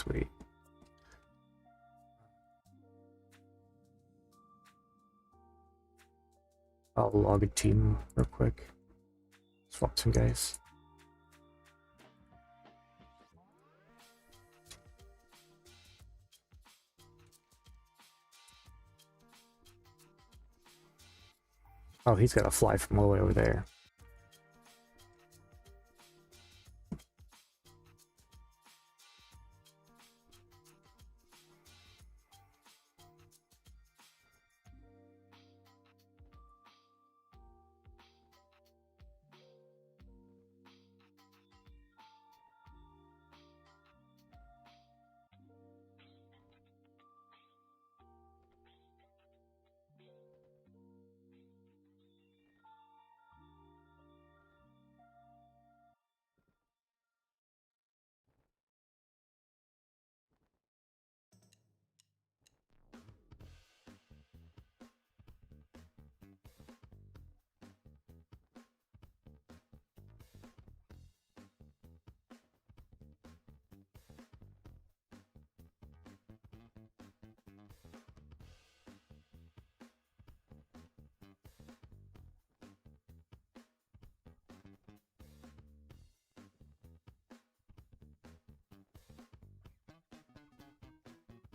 Sweet. I'll log a team real quick. Swap some guys. Oh, he's got to fly from all the way over there.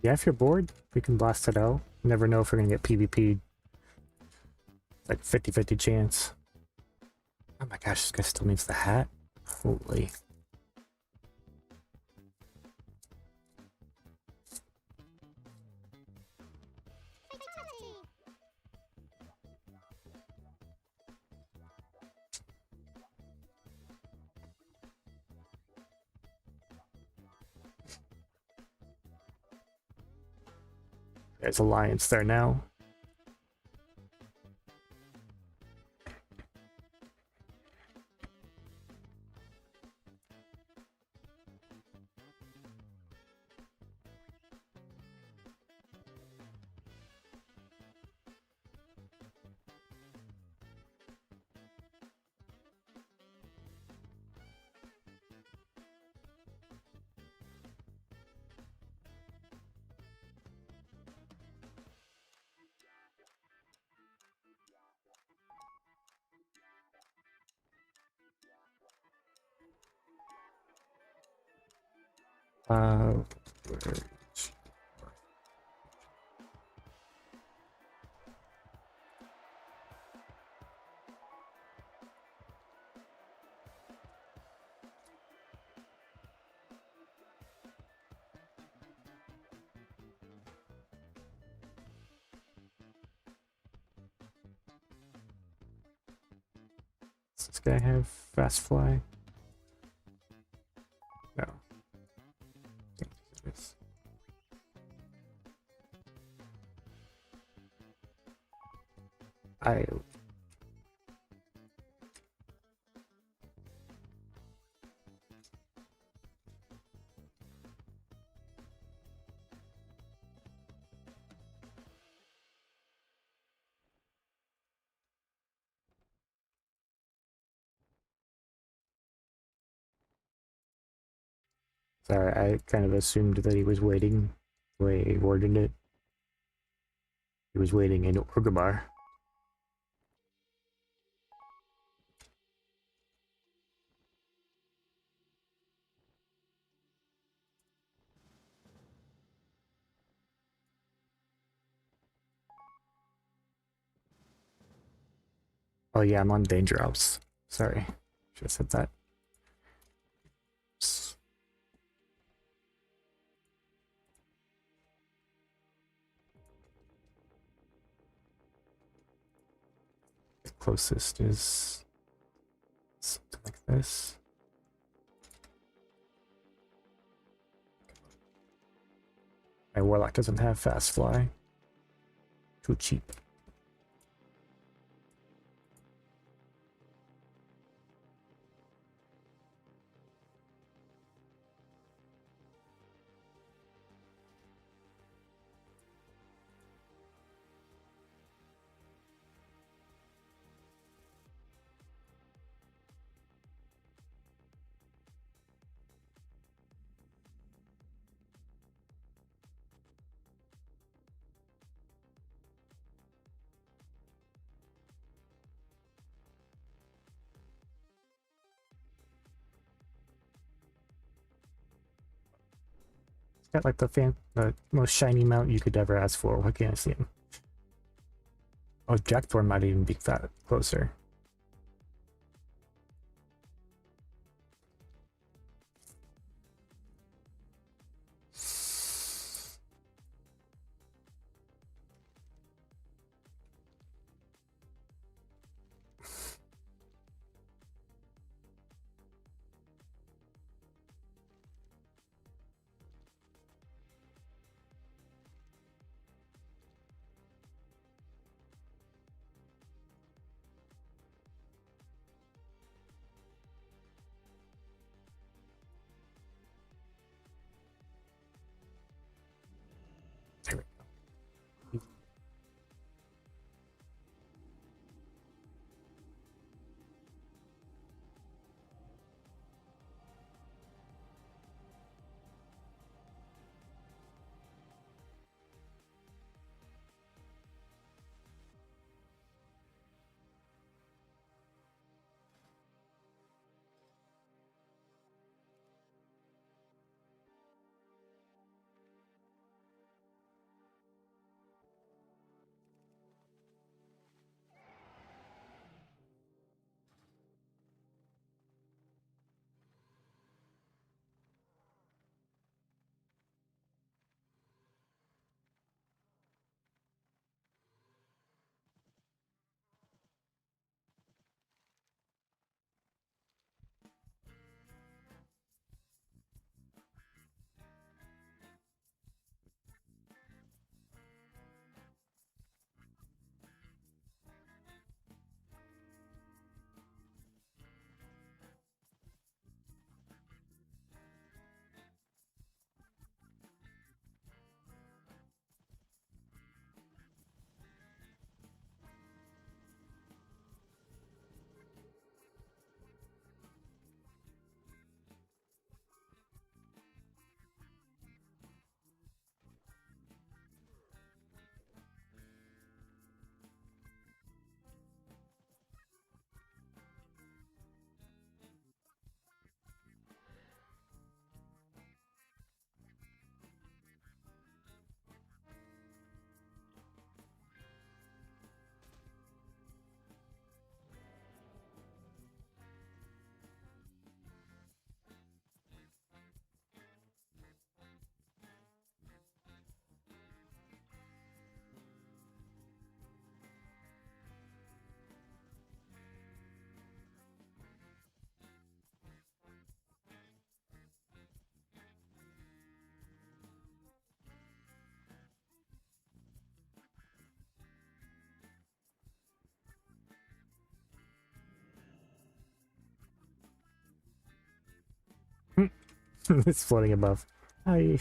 Yeah, if you're bored, we can blast it out. Never know if we're gonna get PvP. Like 50-50 chance. Oh my gosh, this guy still needs the hat? Holy. There's Alliance there now. Where- Does this guy have fast fly? No. I Sorry, I kind of assumed that he was waiting the way he worded it. He was waiting in Orgrimmar. Oh yeah, I'm on Danger Ops. Sorry. Should have said that. The closest is something like this. My Warlock doesn't have fast fly. Too cheap. Got like the most shiny mount you could ever ask for. What can I see him? Oh, Jackthorn might even be that closer. There we go. It's floating above. Hi.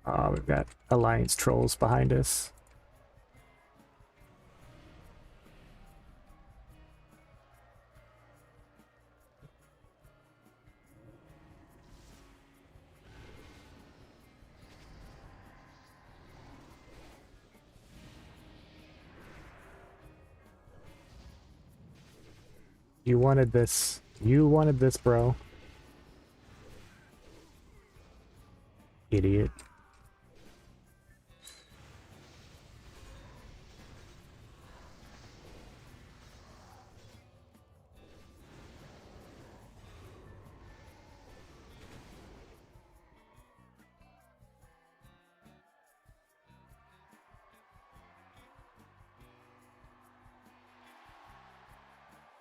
We've got Alliance trolls behind us. You wanted this. You wanted this, bro. Idiot.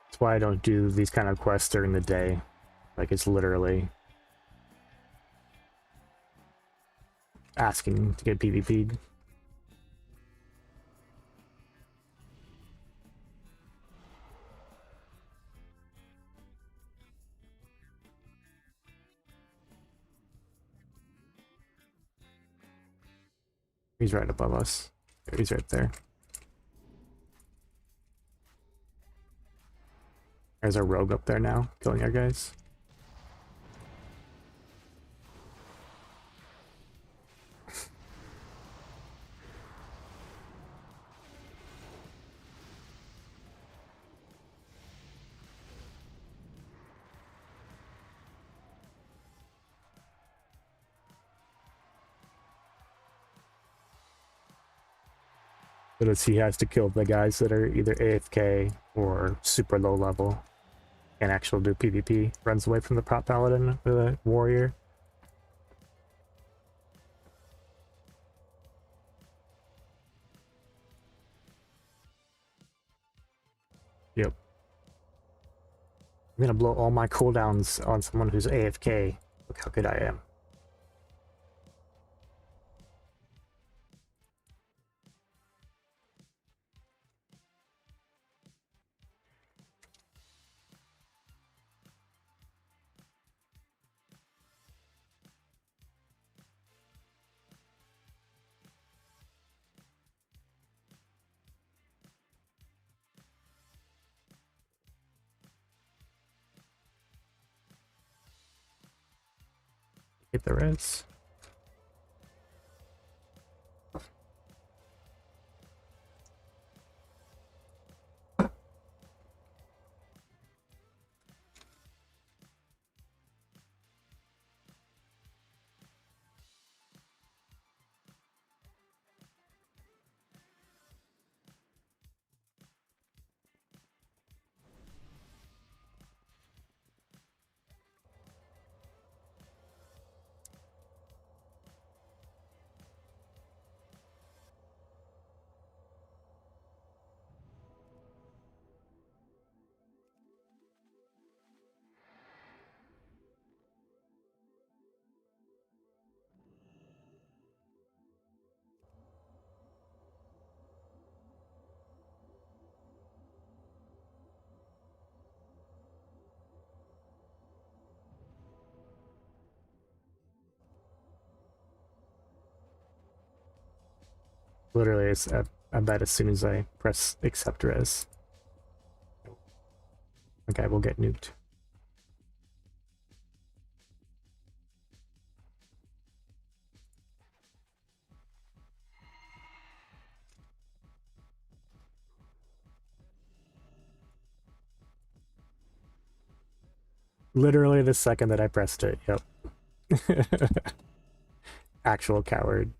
That's why I don't do these kind of quests during the day. Like, it's literally asking to get PvP'd. He's right above us. He's right there. There's our rogue up there now, killing our guys. But he has to kill the guys that are either AFK or super low level. Can't actually do PvP. Runs away from the prop paladin with a warrior. Yep. I'm gonna blow all my cooldowns on someone who's AFK. Look how good I am. Get the res. Literally, it's I bet as soon as I press accept res, okay, we'll get nuked. Literally the second that I pressed it, yep. Actual coward.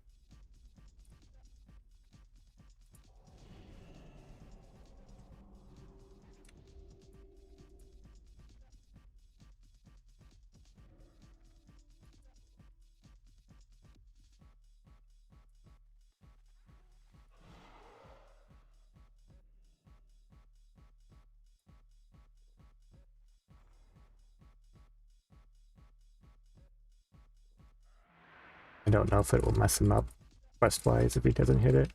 I don't know if it will mess him up quest-wise if he doesn't hit it.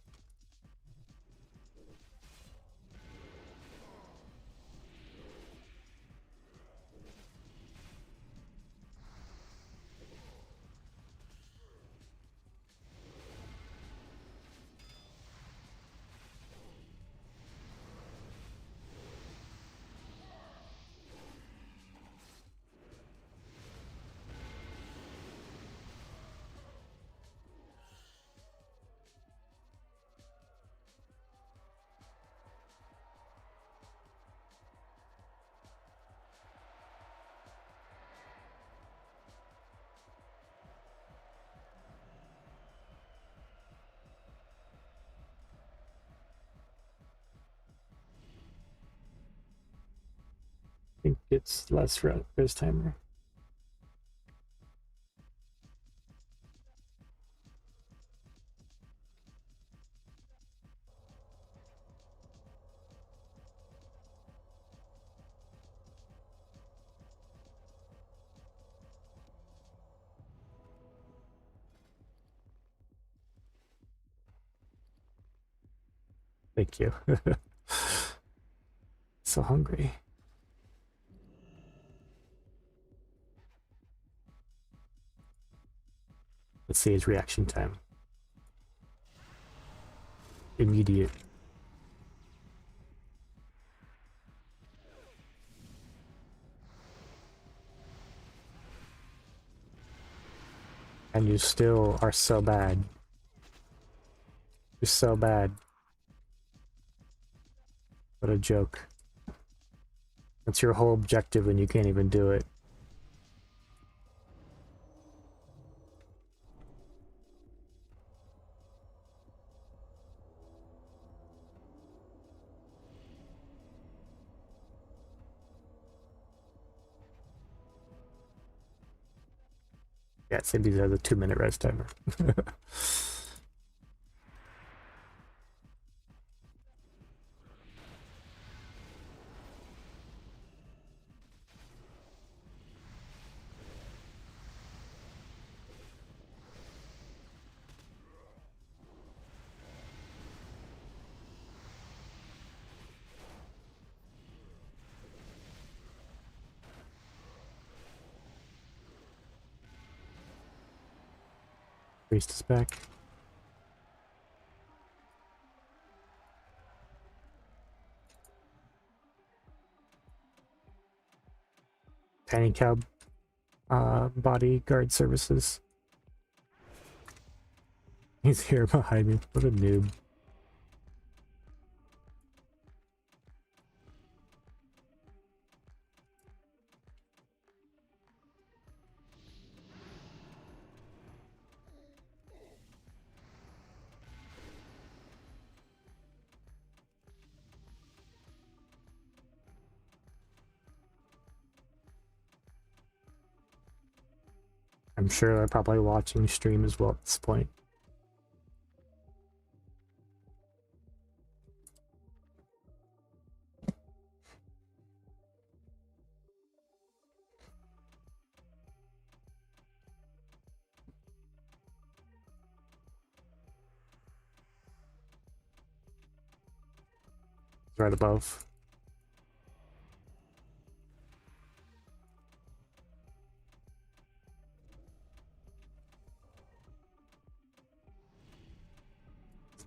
think it's less res timer. Thank you. So hungry. Let's see his reaction time. Immediate. And you still are so bad. You're so bad. What a joke. That's your whole objective and you can't even do it. Yeah, same these are the 2-minute rest timer. Priest is back. Tiny Cab bodyguard services. He's here behind me. What a noob. I'm sure they're probably watching stream as well at this point. Right above.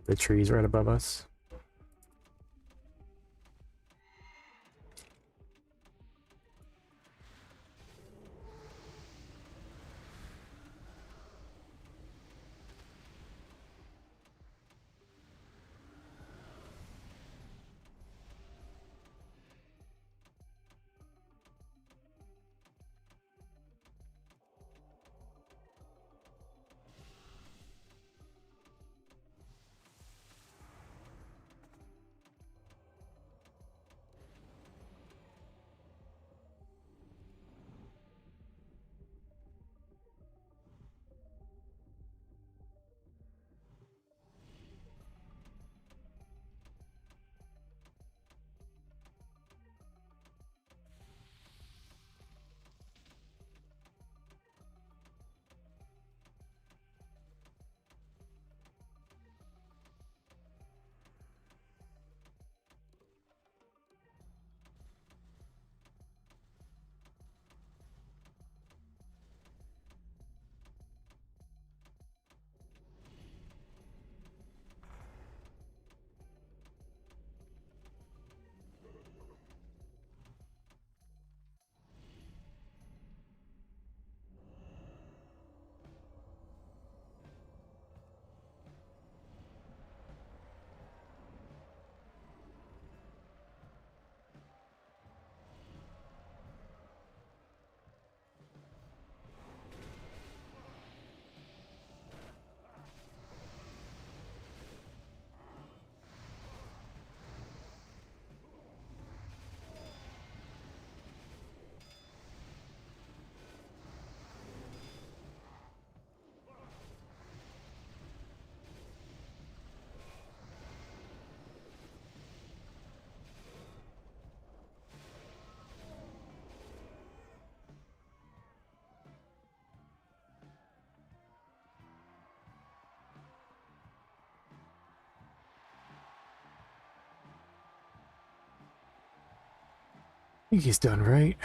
The trees right above us. think he's done, right?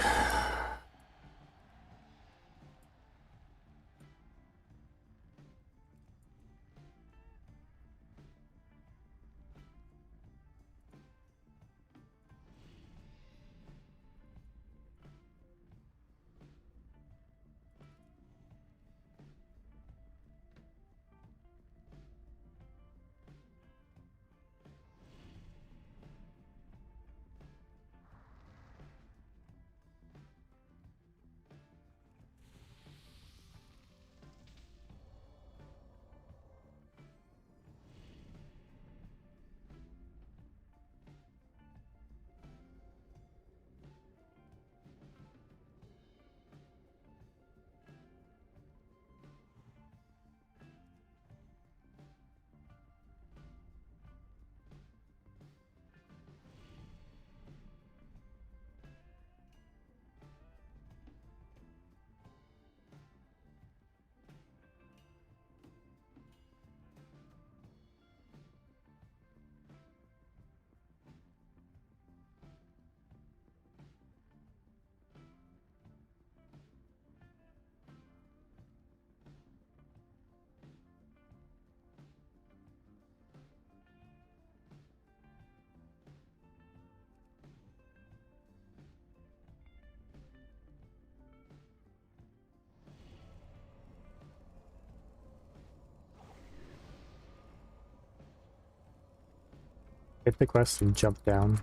Hit the quest and jump down.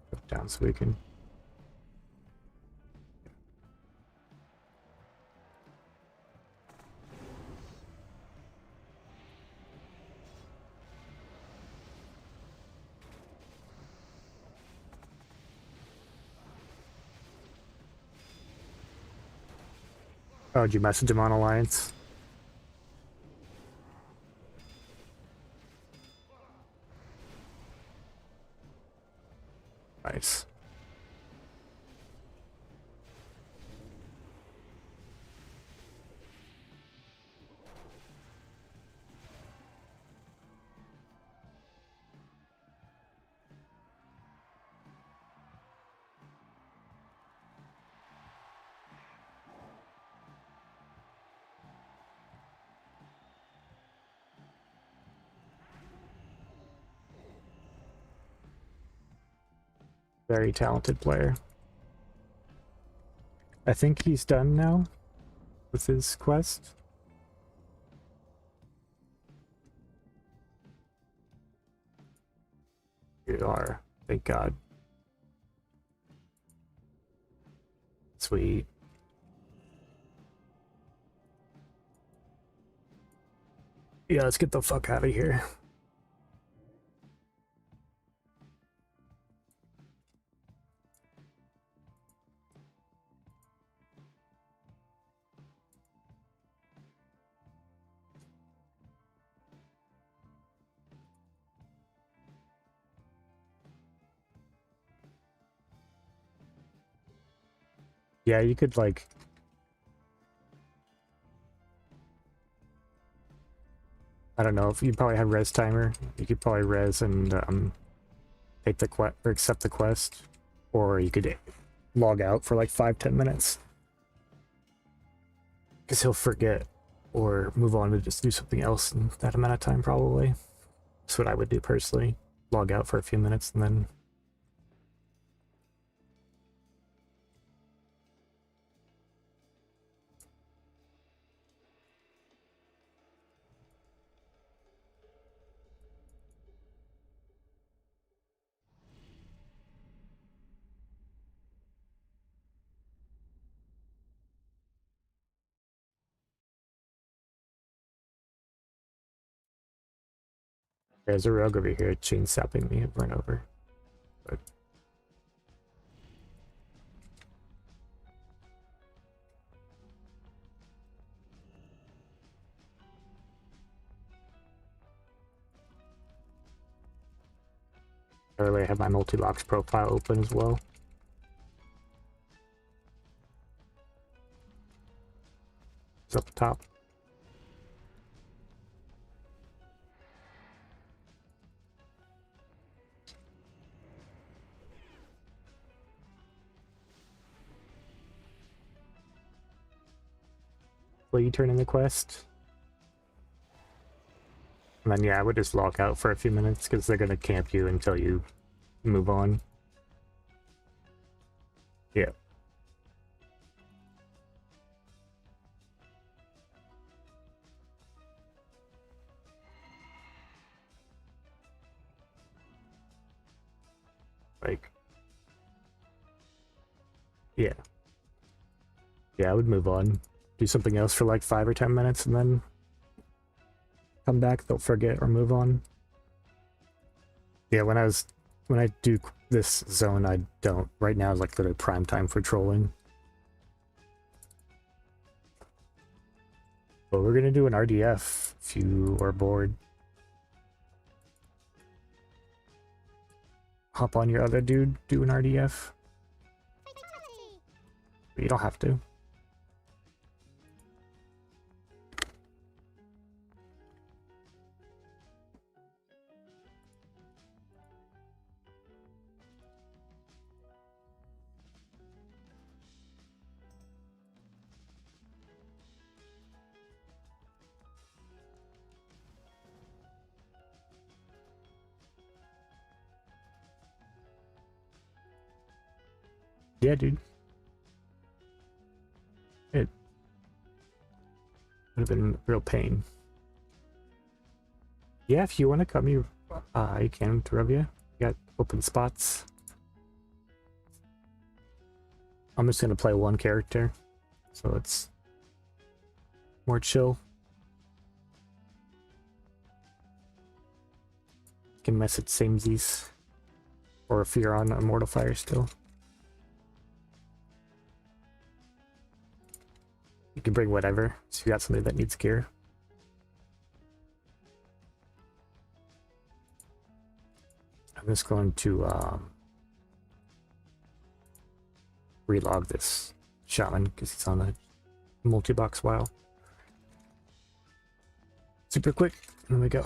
Jump down so we can... Oh, did you message him on Alliance? Nice. Very talented player. I think he's done now with his quest. You are. Thank God. Sweet. Yeah, let's get the fuck out of here. Yeah, you could like... I don't know, if you probably have res timer, you could probably res and take the quest or accept the quest, or you could log out for like 5-10 minutes. Because he'll forget or move on to just do something else in that amount of time probably. That's what I would do personally. Log out for a few minutes and then... There's a rogue over here chain sapping me over and over. But earlier I have my multi-box profile open as well. It's up top. while you turn in the quest. And then yeah, I would just log out for a few minutes because they're gonna camp you until you move on. Yeah. Like, yeah. Yeah, I would move on. Do something else for like 5 or 10 minutes and then come back, don't forget, or move on. Yeah, when I do this zone, I don't. Right now is like literally prime time for trolling. But we're gonna do an RDF if you are bored. Hop on your other dude, do an RDF. You don't have to. Yeah, dude. It would have been a real pain. Yeah, if you want to come, you can, Turovia. You got open spots. I'm just gonna play one character, so it's more chill. You can mess at samesies, or if you're on Immortal Fire still. You can bring whatever, so you got somebody that needs gear. I'm just going to relog this shaman because he's on a multi-box while. Super quick, there we go.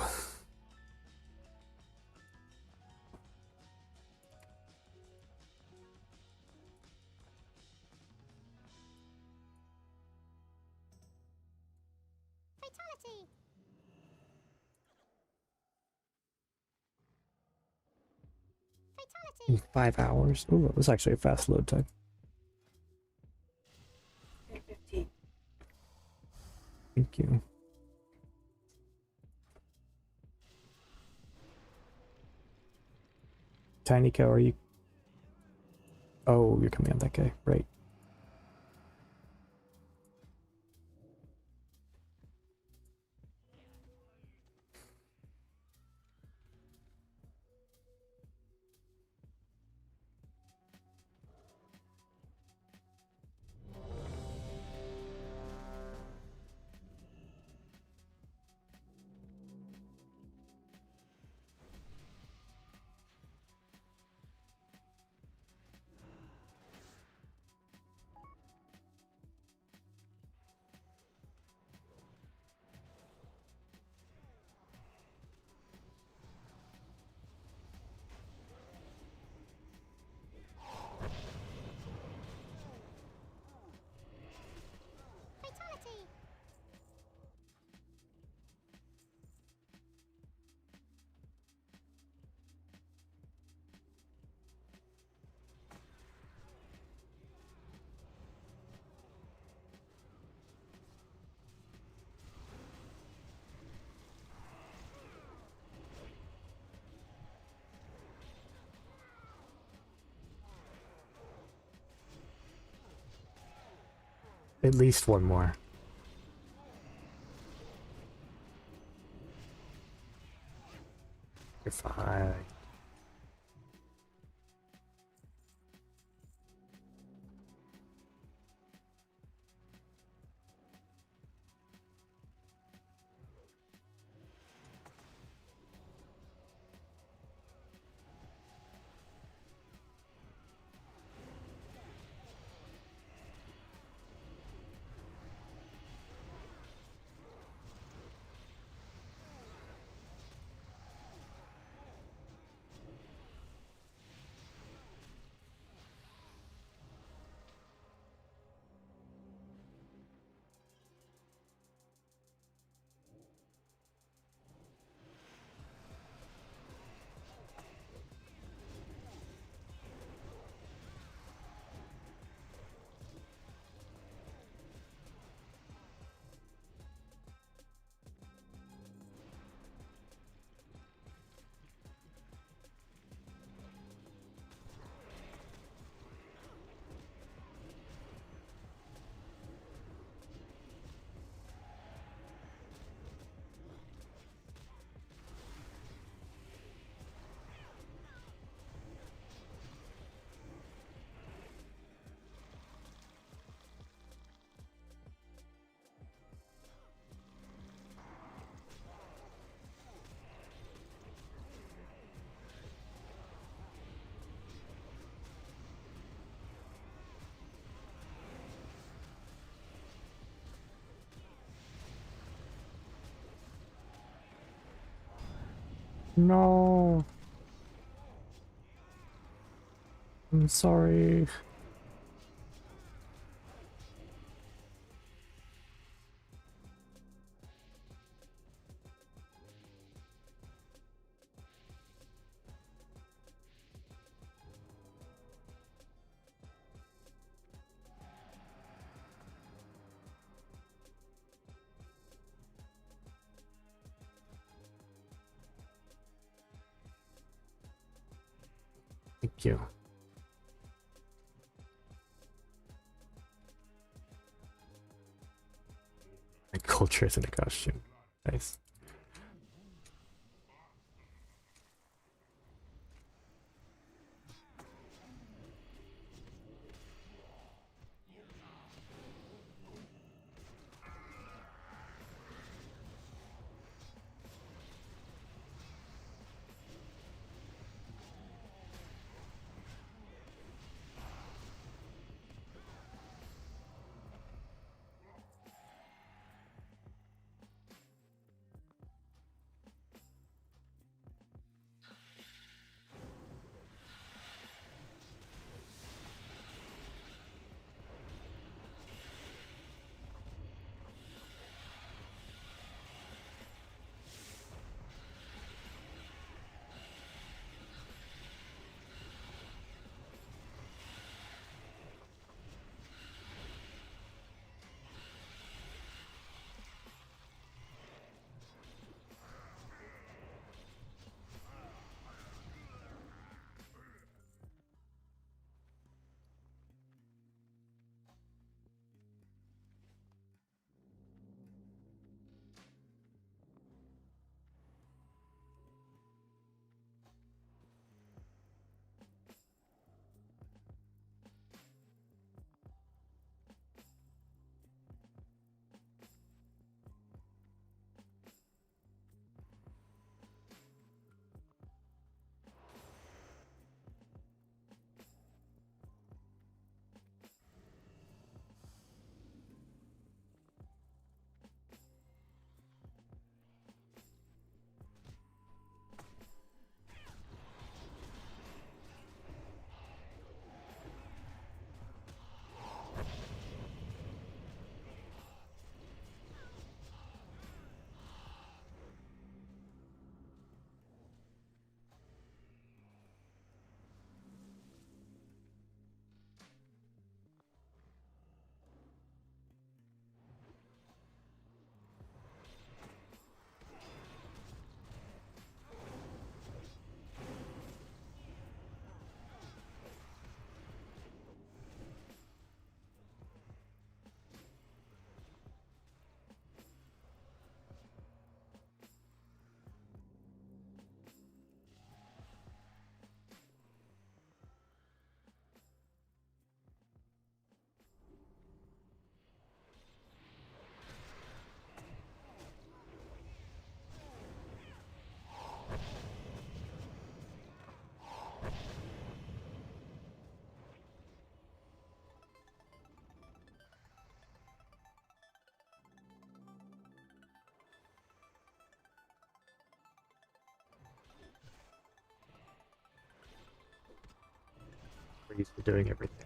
Fatality. 5 hours. Oh, that was actually a fast load time. 15. Thank you. Tiny Cow, are you? Oh, you're coming on that guy, right? Fatality. At least one more. You're fine. No. I'm sorry. Thank you. My culture is in a costume. Nice. We're used to doing everything.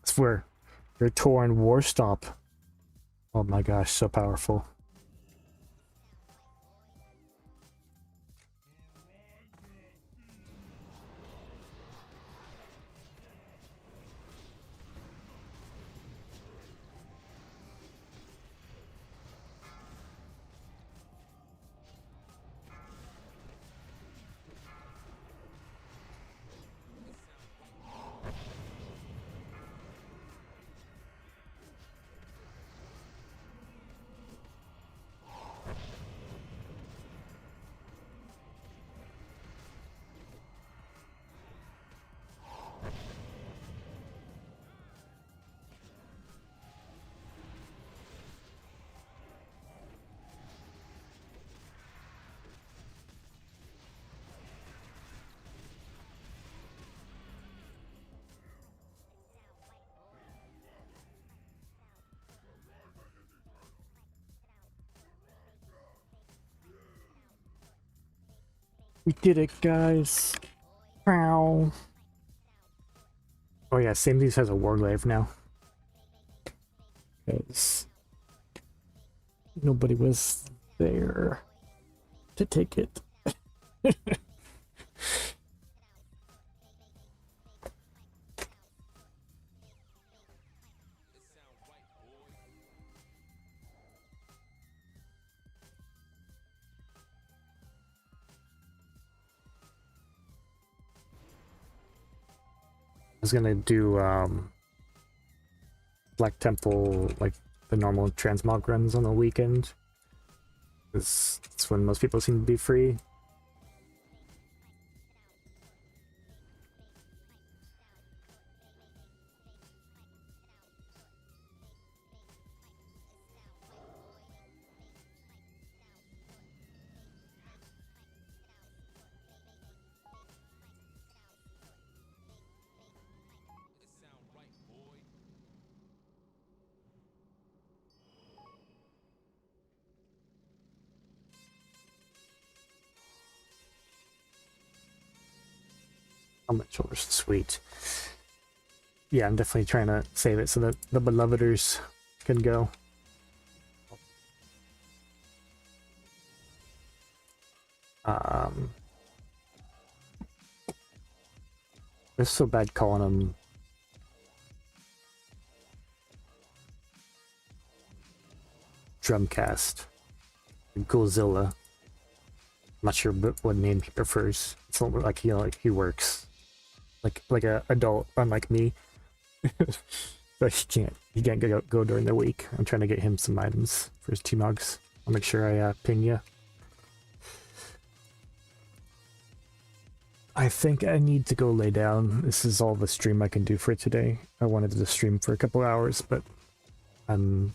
It's where your Tauren War Stomp. Oh my gosh, so powerful. We did it, guys. Ow. Oh yeah, Samesies has a Warglaive now. Because nobody was there to take it. I was gonna do Black Temple, like the normal transmog runs on the weekend. It's when most people seem to be free. Helmet shoulders, sweet. Yeah, I'm definitely trying to save it so that the beloveders can go. It's so bad calling them Drumcast, Godzilla. I'm not sure what name he prefers. It's not like he works like a adult, unlike me. But he can't go during the week. I'm trying to get him some items for his T-Mogs. I'll make sure I ping you. I think I need to go lay down. This is all the stream I can do for today. I wanted to stream for a couple hours, but I'm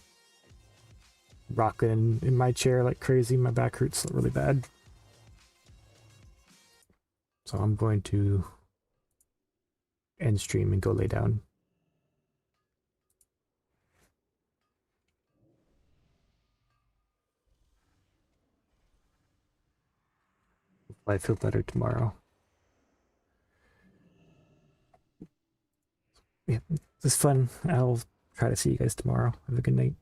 rocking in my chair like crazy. My back hurts really bad. So I'm going to end stream and go lay down. I feel better tomorrow. Yeah, this is fun. I'll try to see you guys tomorrow. Have a good night.